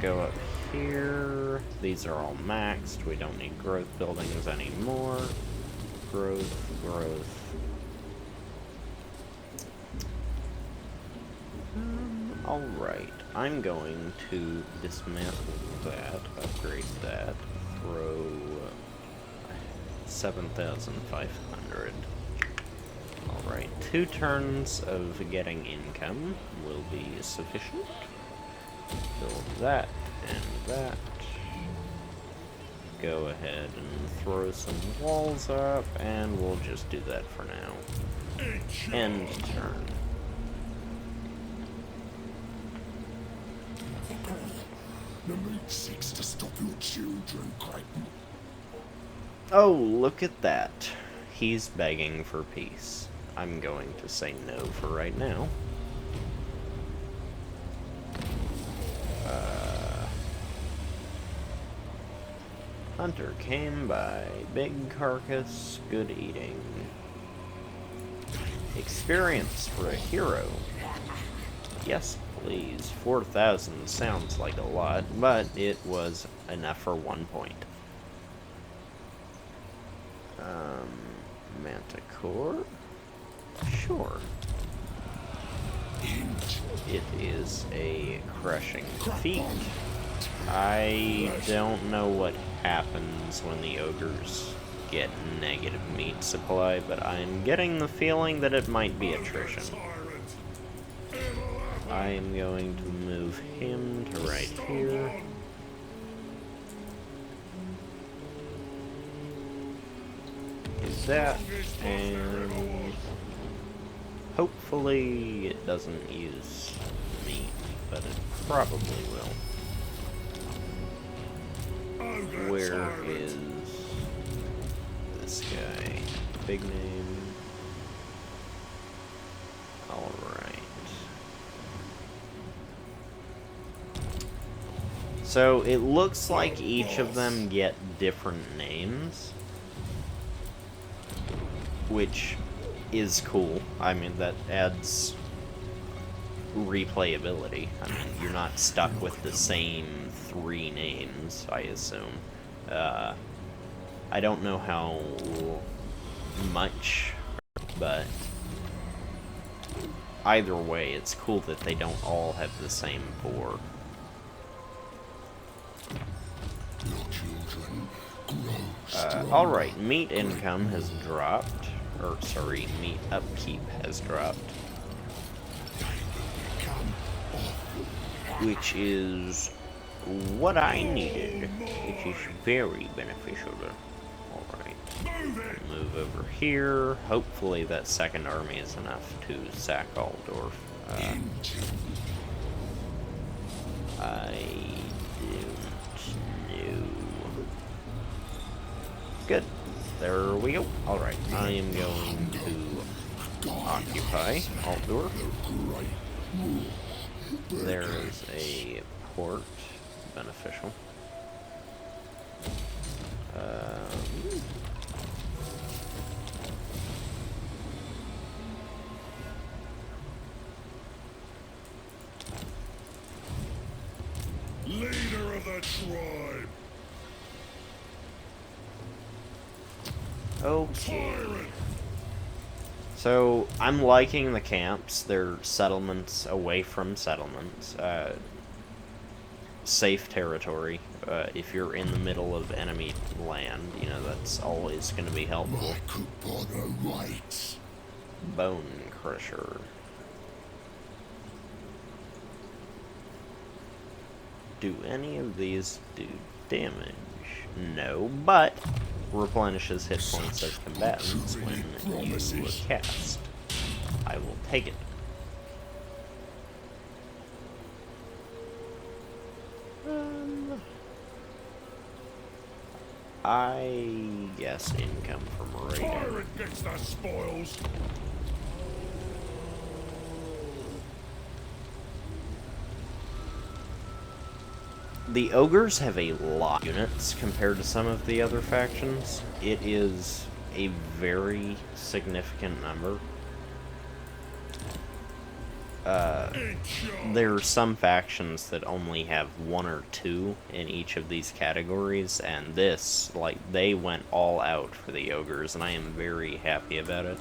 Go up here. These are all maxed. We don't need growth buildings anymore. Growth, growth. Alright, I'm going to dismantle that, upgrade that, throw 7,500. Alright, 2 turns of getting income will be sufficient. Build that and that. Go ahead and throw some walls up, and we'll just do that for now. End turn. The meat seeks to stop your children, Crichton. Oh, look at that. He's begging for peace. I'm going to say no for right now. Hunter came by. Big carcass, good eating. Experience for a hero. Yes, please. 4,000 sounds like a lot, but it was enough for 1 point. Manticore? Sure. It is a crushing defeat. I don't know what happens when the ogres get negative meat supply, but I'm getting the feeling that it might be attrition. I am going to move him to right here. Is that, and hopefully it doesn't use meat, but it probably will. Where is this guy? Big name. Alright. So it looks like each of them get different names, which is cool. I mean, that adds replayability. I mean, you're not stuck with the same 3 names, I assume. I don't know how much, but either way, it's cool that they don't all have the same 4. Alright, meat income has dropped. Or, sorry, meat upkeep has dropped. Which is what I needed. Which is very beneficial. Alright. Move over here. Hopefully that second army is enough to sack Aldorf. I don't know. Good. There we go. Alright, I am going to occupy Altdorf. There is a port. Beneficial. Leader of the tribe. Okay. So, I'm liking the camps. They're settlements away from settlements. Safe territory. If you're in the middle of enemy land, you know, that's always going to be helpful. Bone Crusher. Do any of these do damage? No, but replenishes hit points of combatants when you cast. I will take it. I guess income from raiding. Tyrant gets the spoils. The ogres have a lot of units compared to some of the other factions. It is a very significant number. There are some factions that only have 1 or 2 in each of these categories, and this, like, they went all out for the ogres, and I am very happy about it.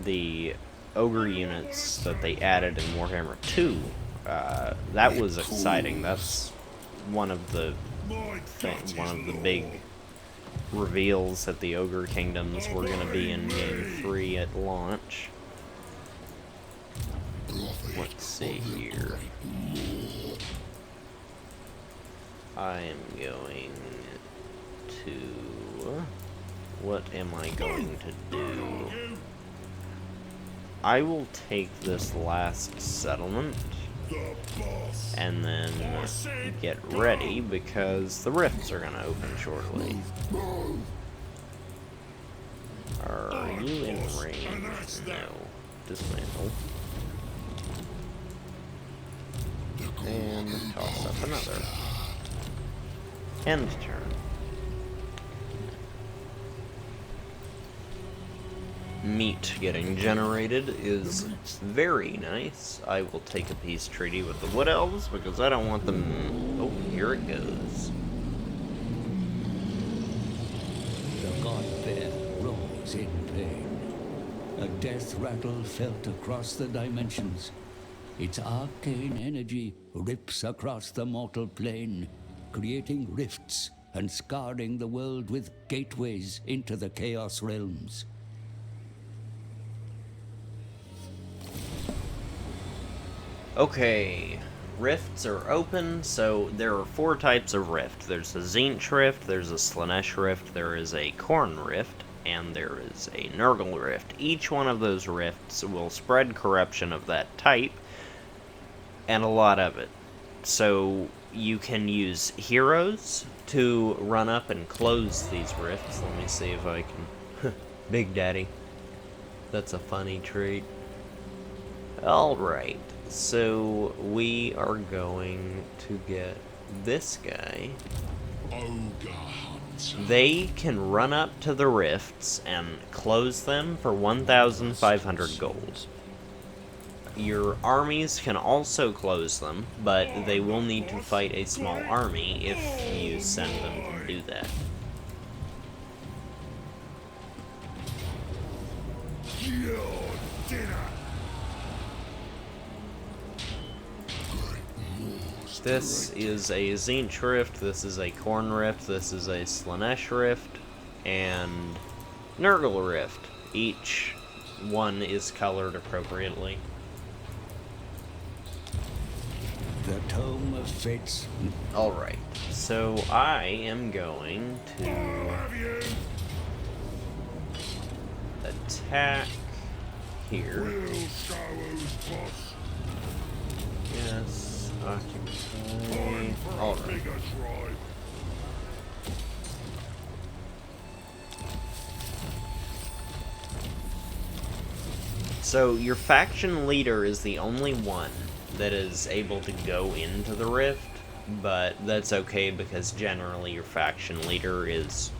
The ogre units that they added in Warhammer 2, that was exciting. That's one of the big reveals that the ogre kingdoms were going to be in Game 3 at launch. Let's see here. I am going to... What am I going to do? I will take this last settlement and then get ready because the rifts are going to open shortly. Are you in range? No. Dismantle. And toss up another. End turn. Meat getting generated is very nice. I will take a peace treaty with the Wood Elves because I don't want them... Oh, here it goes. The god bear rolls in pain. A death rattle felt across the dimensions. Its arcane energy rips across the mortal plane, creating rifts and scarring the world with gateways into the Chaos Realms. Okay, rifts are open, so there are 4 types of rift. There's a Tzeentch rift, there's a Slaanesh rift, there is a Khorne rift, and there is a Nurgle rift. Each one of those rifts will spread corruption of that type, and a lot of it. So you can use heroes to run up and close these rifts. Let me see if I can... Big Daddy. That's a funny trait. Alright, so we are going to get this guy. Ogre Hunter. They can run up to the rifts and close them for 1,500 gold. Your armies can also close them, but they will need to fight a small army if you send them to do that. Your dinner. This is a Tzeentch rift, this is a Khorne rift, this is a Slaanesh rift, and Nurgle rift. Each one is colored appropriately. The Tome of Fates. Alright, so I am going to attack here. Yes, So your faction leader is the only one that is able to go into the rift, but that's okay because generally your faction leader is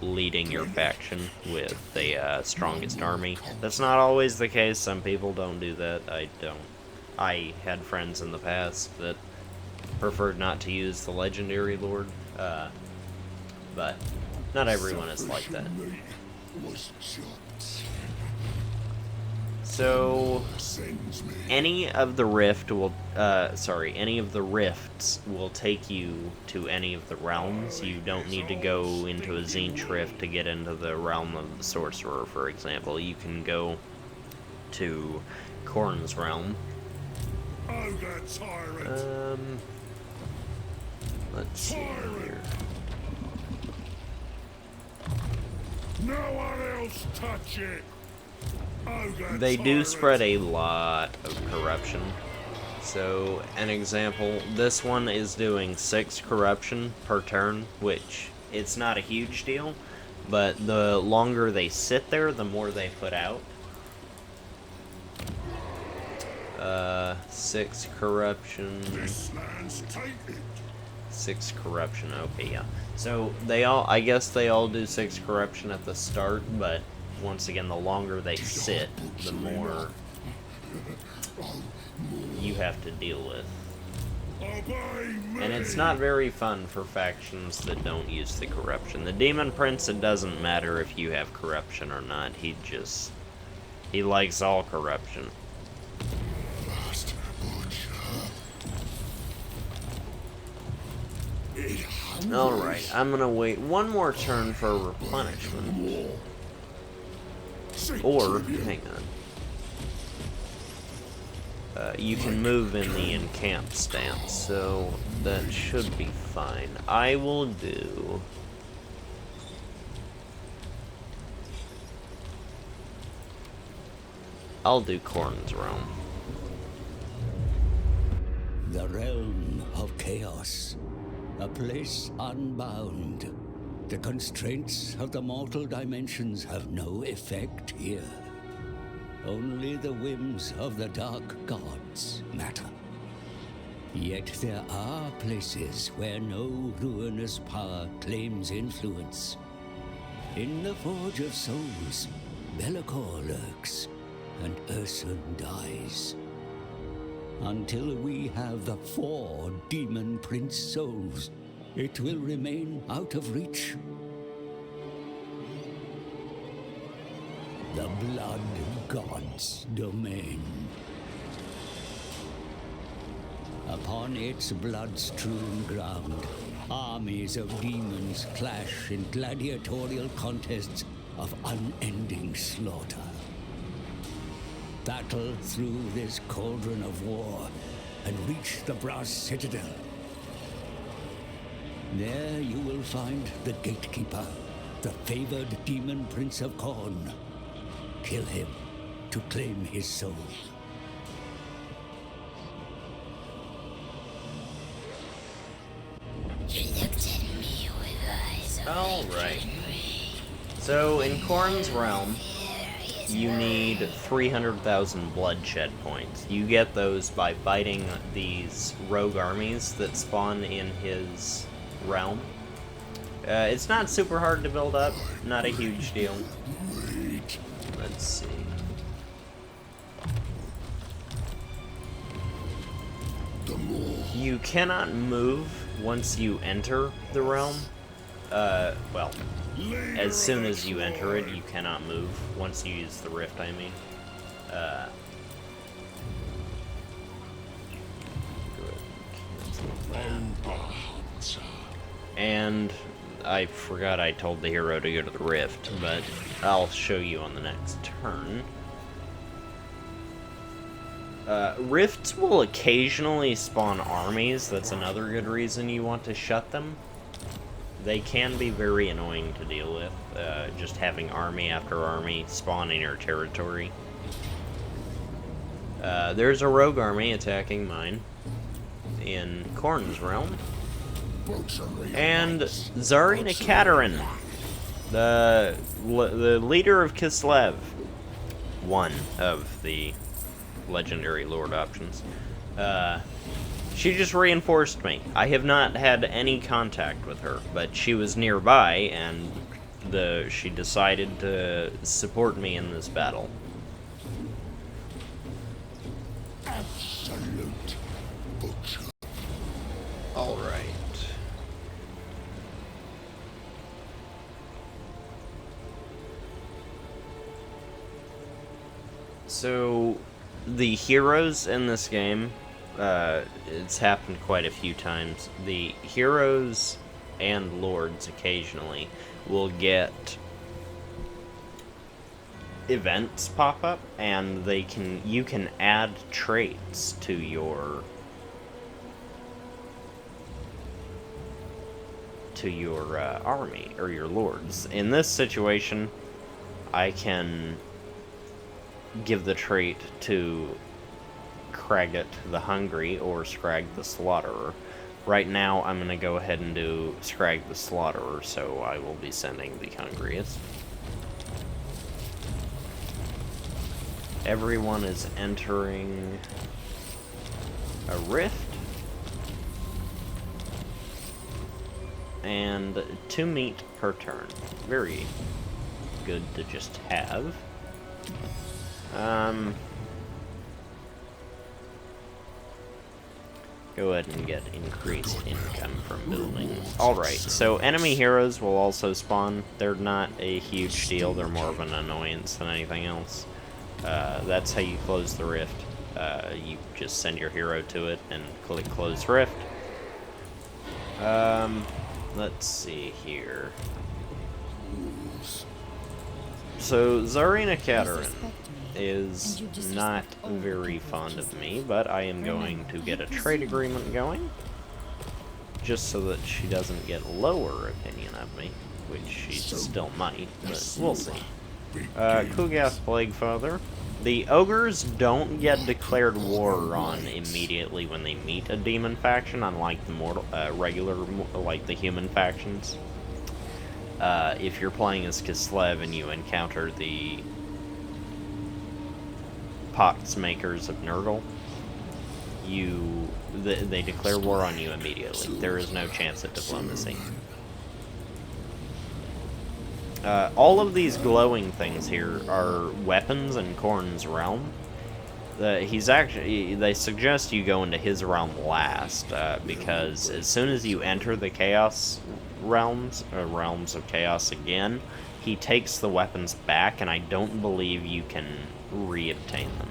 leading your faction with the strongest army. That's not always the case. Some people don't do that. I had friends in the past that preferred not to use the legendary lord, but not everyone is like that. So any of the rifts will take you to any of the realms. You don't need to go into a Tzeentch rift to get into the realm of the sorcerer, for example. You can go to Khorne's realm. Let's see here. No one else touch it. They do spread a lot of corruption. So, an example, this one is doing 6 corruption per turn, which it's not a huge deal, but the longer they sit there, the more they put out. 6 corruption. 6 corruption, okay, yeah. So, I guess they all do 6 corruption at the start, but once again, the longer they sit, the more you have to deal with. And it's not very fun for factions that don't use the corruption. The Demon Prince, it doesn't matter if you have corruption or not. He likes all corruption. Alright, I'm gonna wait one more turn for replenishment. Or, hang on. You can move in the encamp stance, so that should be fine. I'll do Khorne's realm. The realm of chaos, a place unbound. The constraints of the mortal dimensions have no effect here. Only the whims of the dark gods matter. Yet there are places where no ruinous power claims influence. In the Forge of Souls, Be'lakor lurks, and Ursun dies. Until we have the 4 Demon Prince souls, it will remain out of reach. The Blood God's domain. Upon its blood-strewn ground, armies of demons clash in gladiatorial contests of unending slaughter. Battle through this cauldron of war and reach the Brass Citadel. There you will find the Gatekeeper, the favored Demon Prince of Khorne. Kill him to claim his soul. You looked at me with eyes of Alright. So, in Khorne's realm, you need 300,000 bloodshed points. You get those by fighting these rogue armies that spawn in his realm. It's not super hard to build up, not a huge deal. Let's see. You cannot move once you enter the realm. Well, as soon as you enter it, you cannot move. Once you use the rift, I mean. And I forgot I told the hero to go to the rift, but I'll show you on the next turn. Rifts will occasionally spawn armies. That's another good reason you want to shut them. They can be very annoying to deal with, just having army after army spawn in your territory. There's a rogue army attacking mine in Khorne's realm. And Tsarina Katerin, the leader of Kislev, one of the legendary lord options. She just reinforced me. I have not had any contact with her, but she was nearby, and she decided to support me in this battle. Absolute butcher. All right. So, the heroes in this game, it's happened quite a few times. The heroes and lords occasionally will get events pop up, and you can add traits to your army or your lords. In this situation, I can give the trait to Skrag the Hungry or Skrag the Slaughterer. Right now, I'm going to go ahead and do Skrag the Slaughterer, so I will be sending the Hungriest. Everyone is entering a rift. And 2 meat per turn. Very good to just have. Go ahead and get increased income from buildings. Alright, so enemy heroes will also spawn. They're not a huge deal, they're more of an annoyance than anything else. That's how you close the rift. You just send your hero to it and click close rift. Let's see here. So, Tsarina Katerin is not very fond of me, but I am going to get a trade agreement going, just so that she doesn't get lower opinion of me, which she still might, but we'll see. Kugath Plaguefather. The ogres don't get declared war on immediately when they meet a demon faction, unlike the regular, like the human factions. If you're playing as Kislev and you encounter the Pox Makers of Nurgle, they declare war on you immediately. There is no chance at diplomacy. All of these glowing things here are weapons in Khorne's realm. They suggest you go into his realm last, because as soon as you enter the Chaos realms, or realms of Chaos again, he takes the weapons back, and I don't believe you can re-obtain them.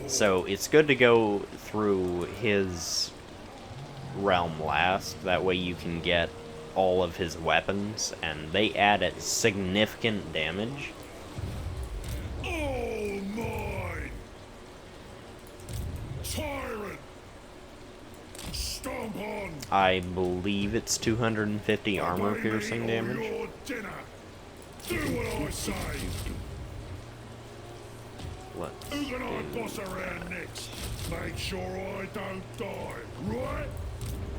So it's good to go through his realm last, that way you can get all of his weapons, and they add at significant damage. All mine! Tyrant! Stomp on! I believe it's 250 armor piercing damage. Your dinner. Do what I say! Let's Who can I do boss around next? Make sure I don't die, right?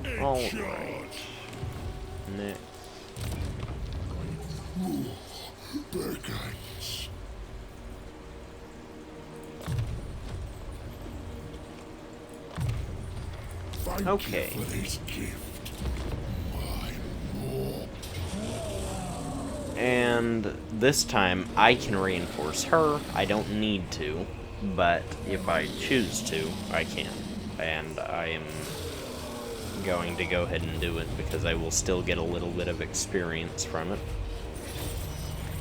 In All charge! right. Next. Backhands. Thank Okay. you for this gift. Mine more. And this time I can reinforce her. I don't need to, but if I choose to, I can. And I am going to go ahead and do it because I will still get a little bit of experience from it.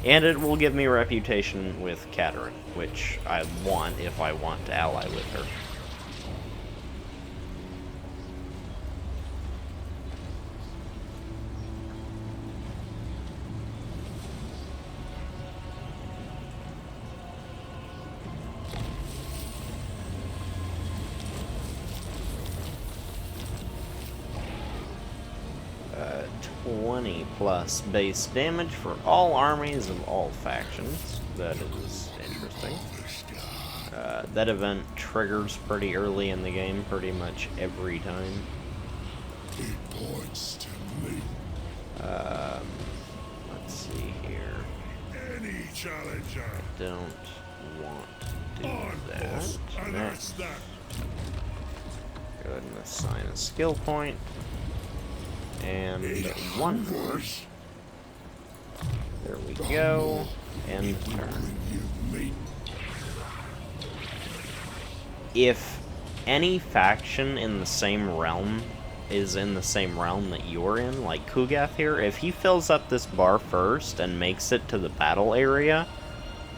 And it will give me reputation with Katerin, which I want if I want to ally with her. Uh, 20 plus base damage for all armies of all factions. That is interesting. That event triggers pretty early in the game, pretty much every time. It points to me. Let's see here. Any challenger. Don't want to do I'm boss, and that. that's that. Go ahead and assign a skill point. And one more. Voice. There we go. End turn. You meat. If any faction in the same realm is in the same realm that you're in, like Kugath here, if he fills up this bar first and makes it to the battle area,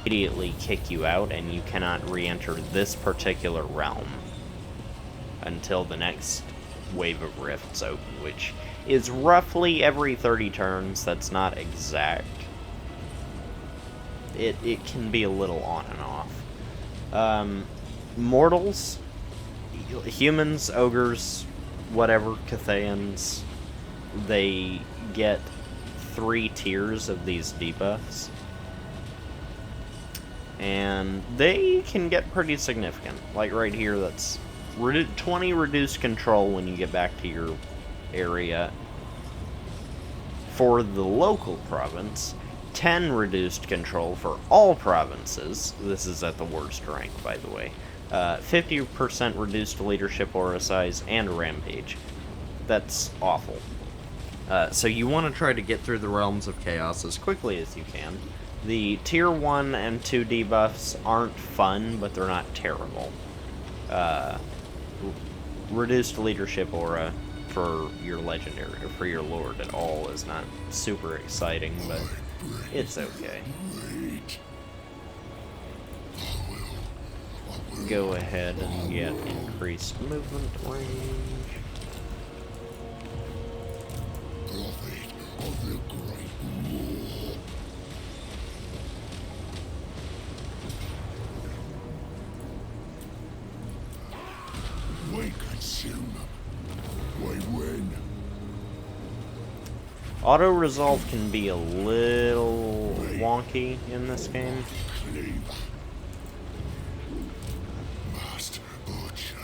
immediately kick you out and you cannot re-enter this particular realm until the next wave of rifts open, which is roughly every 30 turns. That's not exact. It can be a little on and off. Mortals, humans, ogres, whatever, Cathayans, they get 3 tiers of these debuffs. And they can get pretty significant. Like right here, that's 20 reduced control when you get back to your area. For the local province, 10 reduced control for all provinces. This is at the worst rank, by the way. 50% reduced leadership aura size and rampage. That's awful. So you want to try to get through the Realms of Chaos as quickly as you can. The tier 1 and 2 debuffs aren't fun, but they're not terrible. Reduced leadership aura for your legendary, or for your lord at all, is not super exciting, but it's okay. Go ahead and get increased movement range. We consume them. We win. Auto resolve can be a little wonky in this game. Cleaver. Master Butcher.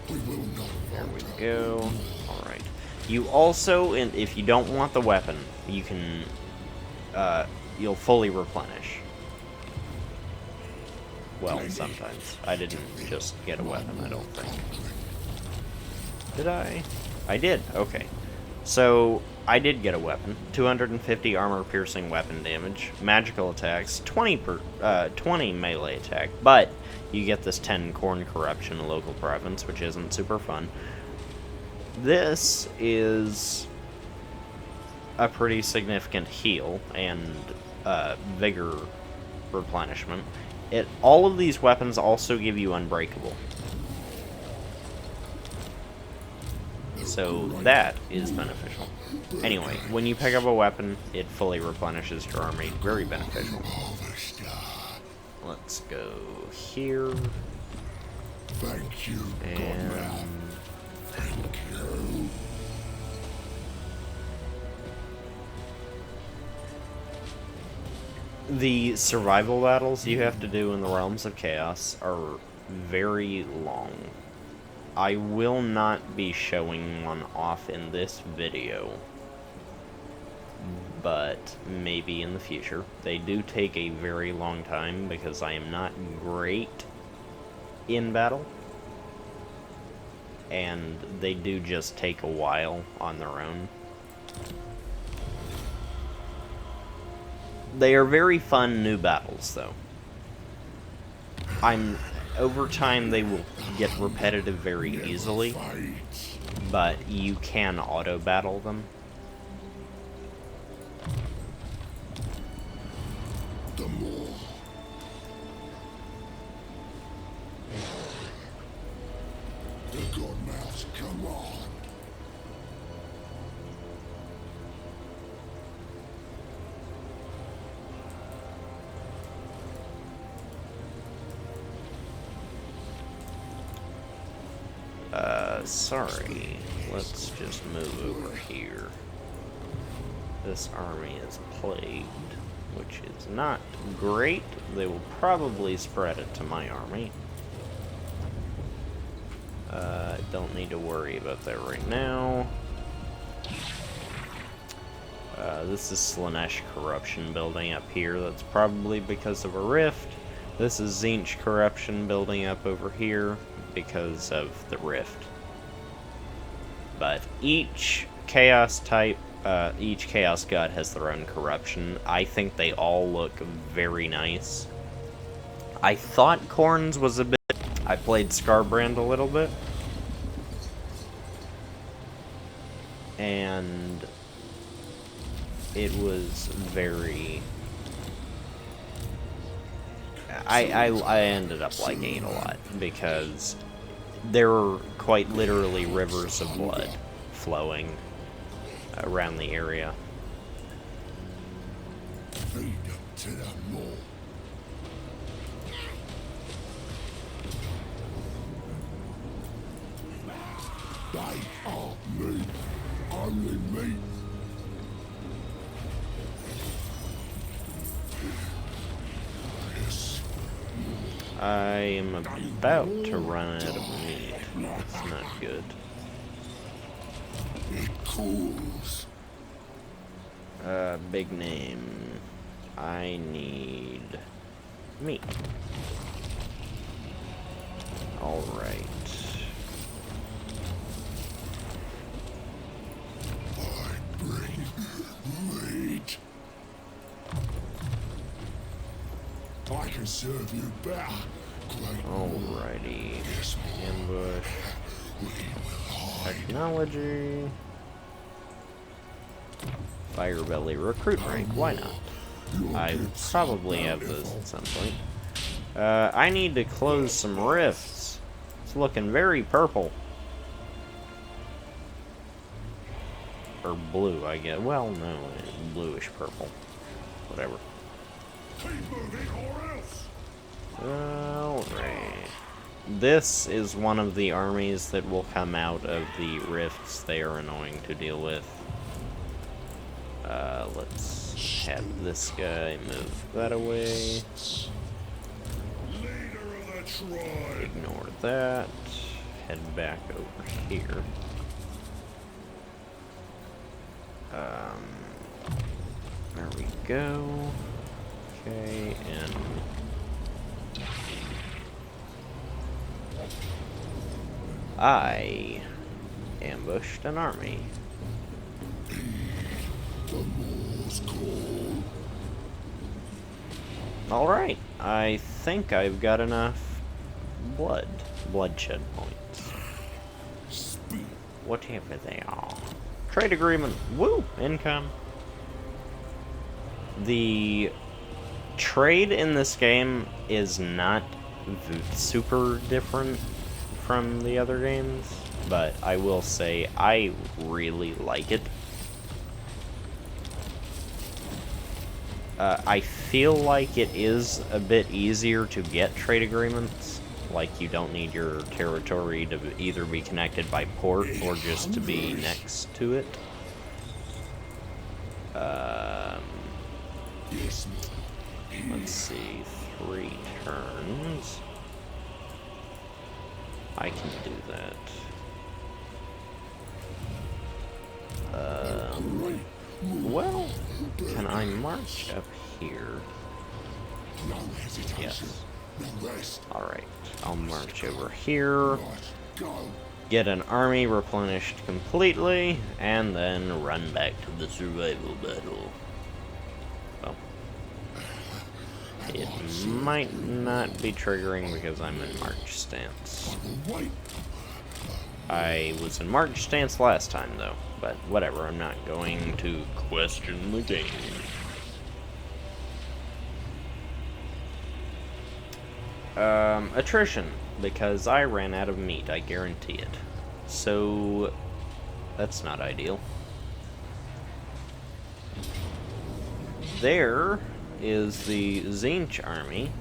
We will not There we falter. go. Alright. You also, if you don't want the weapon, you can, you'll fully replenish. Well, sometimes. I didn't just get a weapon, I don't think. Did I? I did, okay. So, I did get a weapon. 250 armor-piercing weapon damage, magical attacks, 20 melee attack, but you get this 10 Corn Corruption in local province, which isn't super fun. This is a pretty significant heal and vigor replenishment. All of these weapons also give you Unbreakable. So that is beneficial. Anyway, when you pick up a weapon, it fully replenishes your army. Very beneficial. Let's go here. Thank you, And Godman. Thank you. the survival battles you have to do in the Realms of Chaos are very long. I will not be showing one off in this video, but maybe in the future. They do take a very long time because I am not great in battle, and they do just take a while on their own. They are very fun new battles, though. Over time, they will get repetitive very easily, but you can auto-battle them. The more. The Godmouth's come on. Sorry. Let's just move over here. This army is plagued, which is not great. They will probably spread it to my army. Don't need to worry about that right now. This is Slanesh Corruption building up here. That's probably because of a rift. This is Tzeentch Corruption building up over here because of the rift. But each chaos type, each chaos god has their own corruption. I think they all look very nice. I thought Khorne's was a bit... I played Skarbrand a little bit. And it was very... I ended up liking it a lot, because there were quite literally rivers of blood flowing around the area. Feed them to the more. They are meat. Only meat. I am about to run out of meat. That's not good. It cools. Big name. I need meat. Alright. I bring meat. I can serve you better. Great Alrighty. Yes, Ambush. we will hide. Technology. Firebelly recruit rank. Why not? I probably have this at some point. I need to close some rifts. It's looking very purple. Or blue, I guess. Well, no, it's bluish purple. Whatever. Keep moving or else. Alright. This is one of the armies that will come out of the rifts. They are annoying to deal with. Let's have this guy move that away. Leader of the tribe. Ignore that. Head back over here. There we go. Okay, and I ambushed an army. The moor's call. Alright, I think I've got enough bloodshed points. Speak. Whatever they are. Trade agreement. Woo! Income. The trade in this game is not super different from the other games, but I will say I really like it. I feel like it is a bit easier to get trade agreements. Like, you don't need your territory to either be connected by port or just to be next to it. Yes, Let's see, 3 turns. I can do that. great. Well, can I march up here? No hesitation. Yes. No rest. Alright, I'll march over here, Right. Go. get an army replenished completely, and then run back to the survival battle. Well, it might not be triggering because I'm in march stance. I will wait. I was in march stance last time, though, but whatever, I'm not going to question the game. Attrition, because I ran out of meat, I guarantee it. So, that's not ideal. There is the Tzeentch army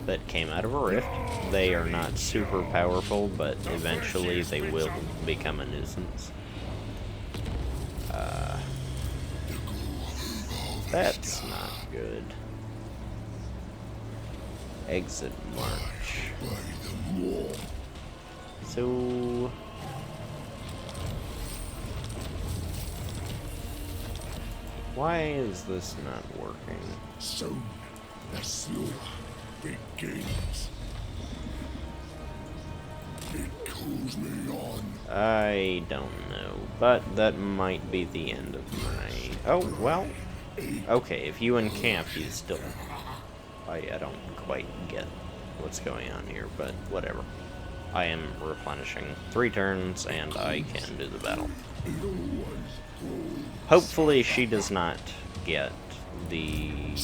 that came out of a rift. They are not super powerful, but eventually they will become a nuisance. That's not good. Exit march. So... Why is this not working? Soon, the slaughter begins. It calls me on. I don't know, but that might be the end of my... Oh, well, okay, if you encamp, you still... I don't quite get what's going on here, but whatever. I am replenishing 3 turns, and I can do the battle. Hopefully she does not get the... 1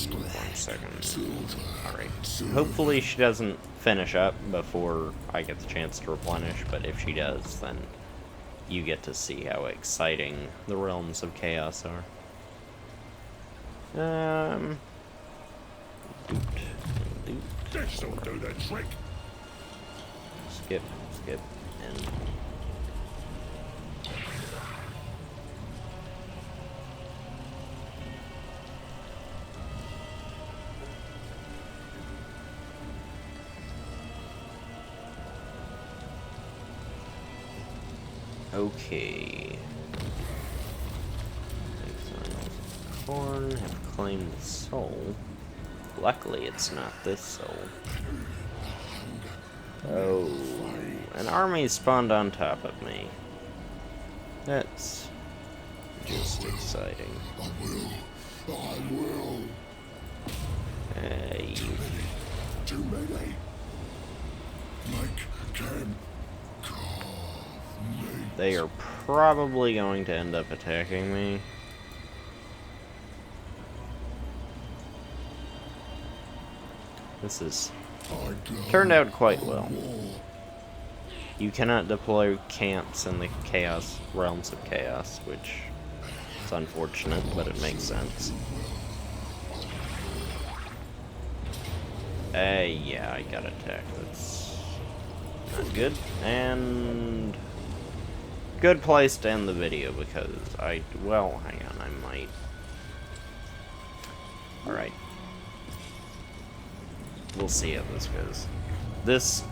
second. Alright. Hopefully she doesn't finish up before I get the chance to replenish, but if she does, then you get to see how exciting the Realms of Chaos are. This'll do the trick. Skip, and... Okay. Exiles of Corn have claimed the soul. Luckily, it's not this soul. Oh, an army spawned on top of me. That's just exciting. I will. Hey. Too many. Make them carve me. They are probably going to end up attacking me. This has turned out quite well. You cannot deploy camps in the realms of chaos, which is unfortunate, but it makes sense. Yeah, I got attacked. That's not good. And good place to end the video because well, hang on, I might. Alright. We'll see how this goes. Let's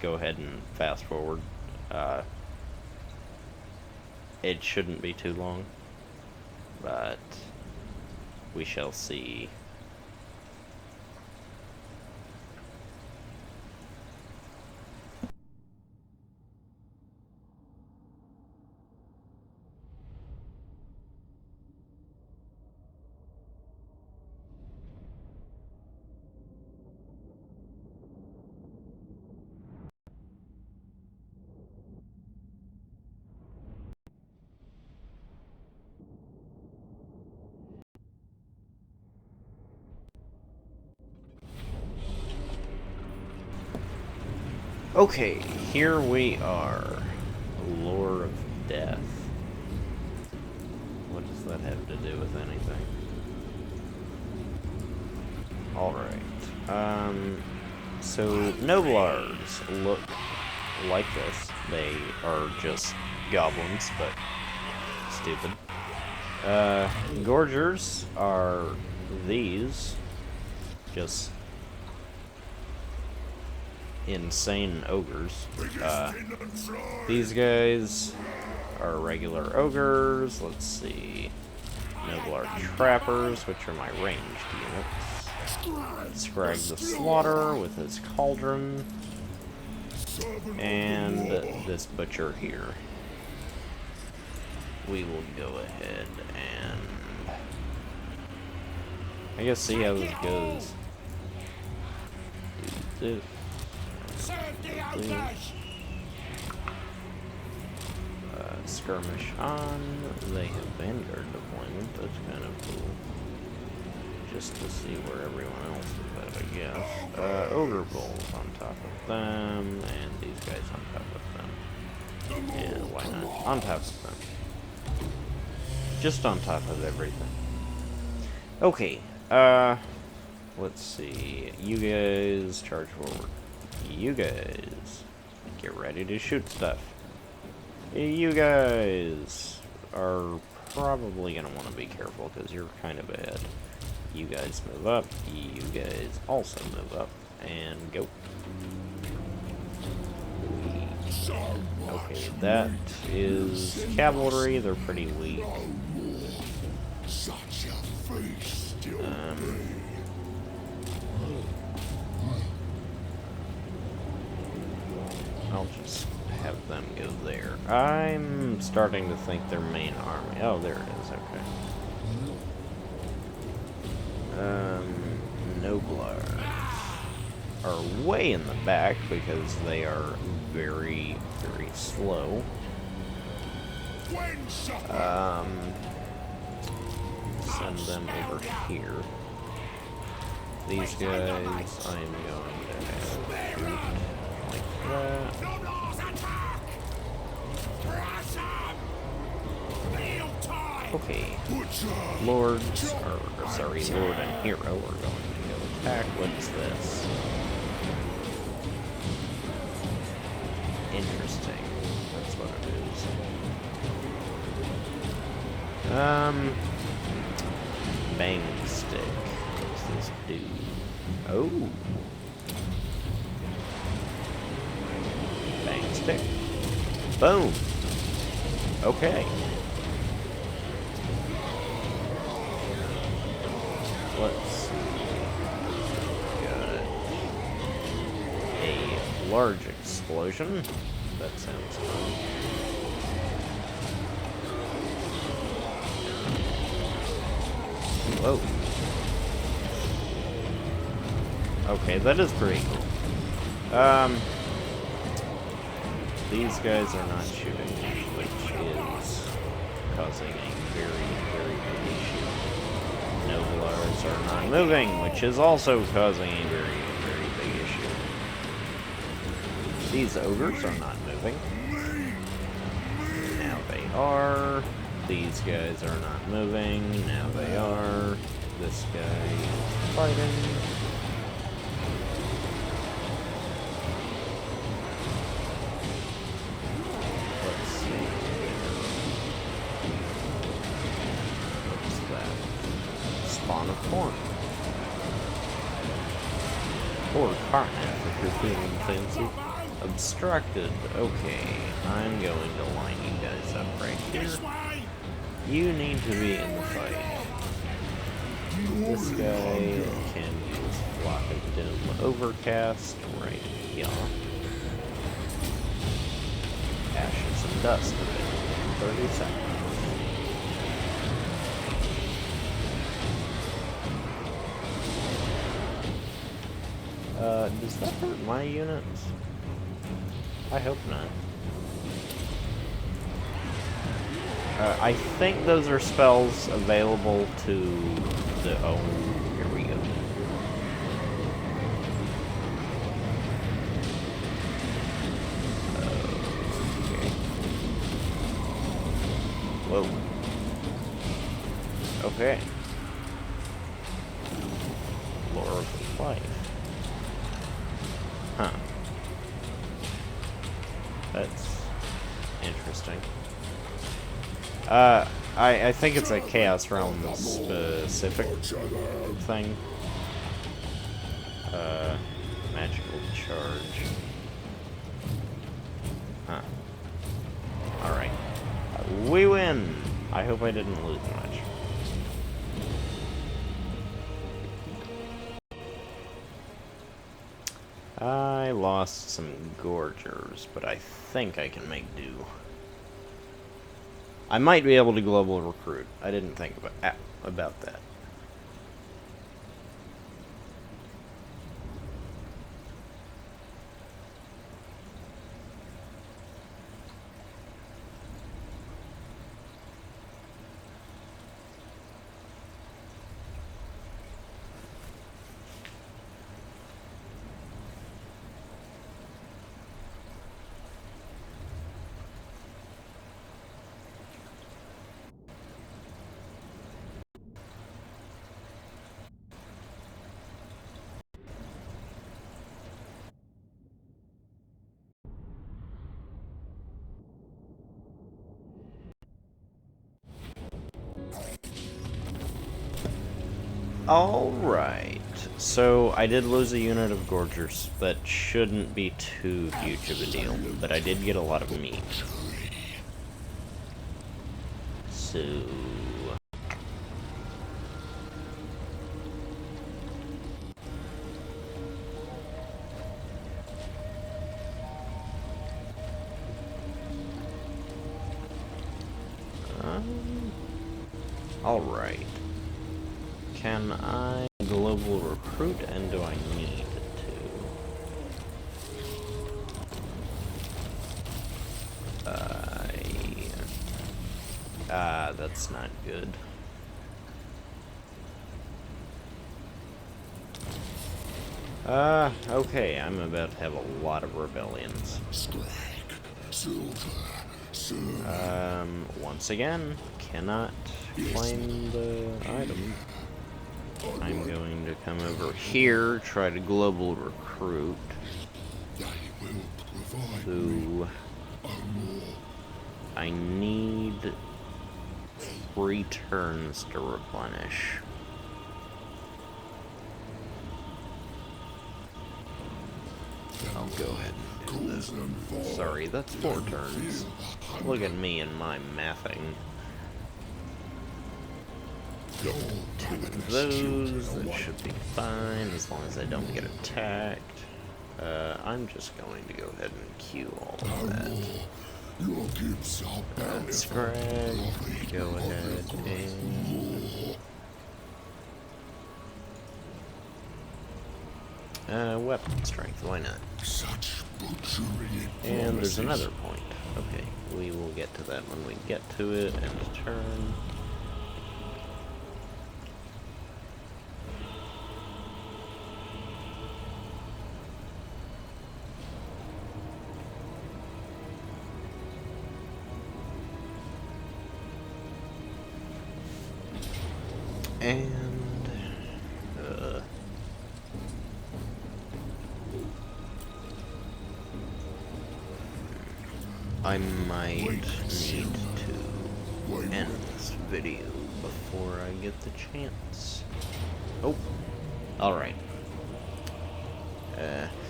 go ahead and fast forward. It shouldn't be too long, but we shall see. Okay, here we are. Lore of Death. What does that have to do with anything? Alright. So, Noblars look like this. They are just goblins, but stupid. Gorgers are these. Just insane ogres. These guys are regular ogres. Let's see. Noblar trappers, which are my ranged units. Skrag the Slaughter with his cauldron. And this butcher here. We will go ahead and I guess see how this goes. Do this. Skirmish on. They have Vanguard deployment. That's kind of cool. Just to see where everyone else is at, I guess. Ogre Bulls on top of them, and these guys on top of them. And why not? On top of them. Just on top of everything. Okay, let's see. You guys charge forward. You guys get ready to shoot stuff. You guys are probably going to want to be careful because you're kind of ahead. You guys move up. You guys also move up. And go. Okay, that is cavalry. They're pretty weak. Such I'll just have them go there. I'm starting to think their main army... Oh, there it is, okay. Noblars are way in the back because they are very, very slow. Send them over here. These guys, I am going to have shoot like that. Okay, lords, or sorry, lord and hero are going to go attack. What's this? Interesting. That's what it is. Bang stick. What's this do? Oh. Bang stick. Boom. Okay. Let's see. Got a large explosion. That sounds fun. Whoa. Okay, that is pretty cool. These guys are not shooting, which is causing a very, very big issue. Noblars are not moving, which is also causing a very, very big issue. These ogres are not moving. Now they are. These guys are not moving. Now they are. This guy is fighting. Let's see. What's that? Spawn of corn. Or carnage if you're feeling fancy. Obstructed. Okay, I'm going to line you guys up right here. You need to be in the fight. This guy can use Flock of Doom Overcast right here. Ashes and Dust available in 30 seconds. Does that hurt my units? I hope not. I think those are spells available to the... Oh, here we go. Okay. Whoa. Okay. Lore of Life. Huh. That's interesting. I think it's a Chaos Realm specific thing. Magical charge. Huh. Alright. We win! I hope I didn't lose much. I lost some Gorgers, but I think I can make do. I might be able to global recruit. I didn't think about that. Alright, so I did lose a unit of Gorgers. That shouldn't be too huge of a deal, but I did get a lot of meat. So... Alright. Can I global recruit, and do I need to? That's not good. Okay, I'm about to have a lot of rebellions. Skrag, silver, sir. Once again, cannot claim the item. I'm going to come over here, try to global recruit. They will provide Who I need 3 turns to replenish. I'll go ahead and do this. Sorry, that's 4 turns. Look at me and my mathing. 2 of those, that should be fine, as long as I don't get attacked. I'm just going to go ahead and queue all of that. your gifts are bountiful. Skrag, go ahead and... weapon strength, why not? Such butchery. And there's another point. Okay, we will get to that when we get to it, and turn. And I might need to end this video before I get the chance. Oh, alright.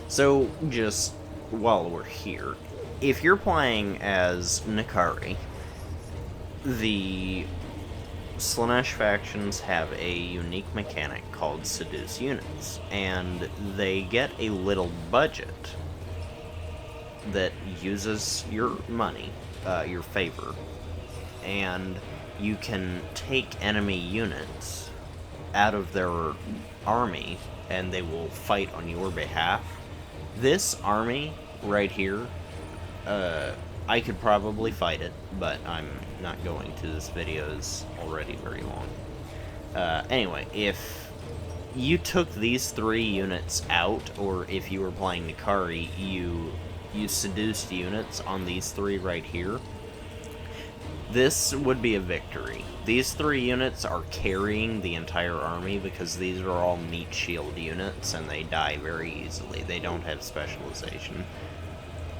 So, just while we're here, if you're playing as Nikari, the Slaanesh factions have a unique mechanic called Seduce Units, and they get a little budget that uses your money, your favor, and you can take enemy units out of their army and they will fight on your behalf. This army right here, I could probably fight it, but I'm not going to. This video is already very long. Anyway, if you took these 3 units out, or if you were playing Nikari, you seduced units on these 3 right here, this would be a victory. These 3 units are carrying the entire army because these are all meat shield units and they die very easily. They don't have specialization.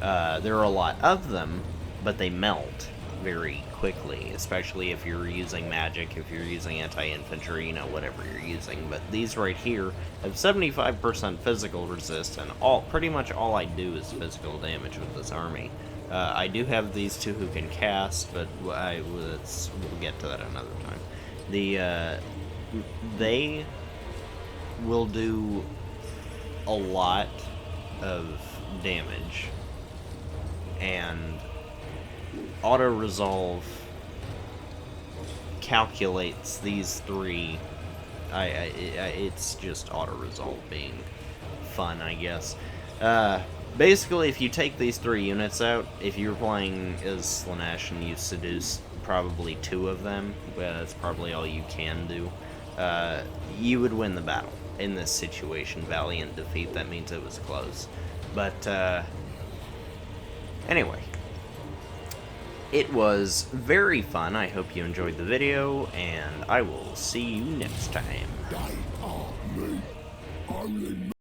There are a lot of them, but they melt very quickly, especially if you're using magic, if you're using anti-infantry, you know, whatever you're using. But these right here have 75% physical resist, and pretty much all I do is physical damage with this army. I do have these 2 who can cast, but we'll get to that another time. They will do a lot of damage, and auto-resolve calculates these 3. It's just auto-resolve being fun, I guess. Basically, if you take these 3 units out, if you're playing as Slaanesh and you seduce probably 2 of them, that's probably all you can do, you would win the battle. In this situation, valiant defeat, that means it was close. But, anyway. It was very fun. I hope you enjoyed the video, and I will see you next time. They are me. Only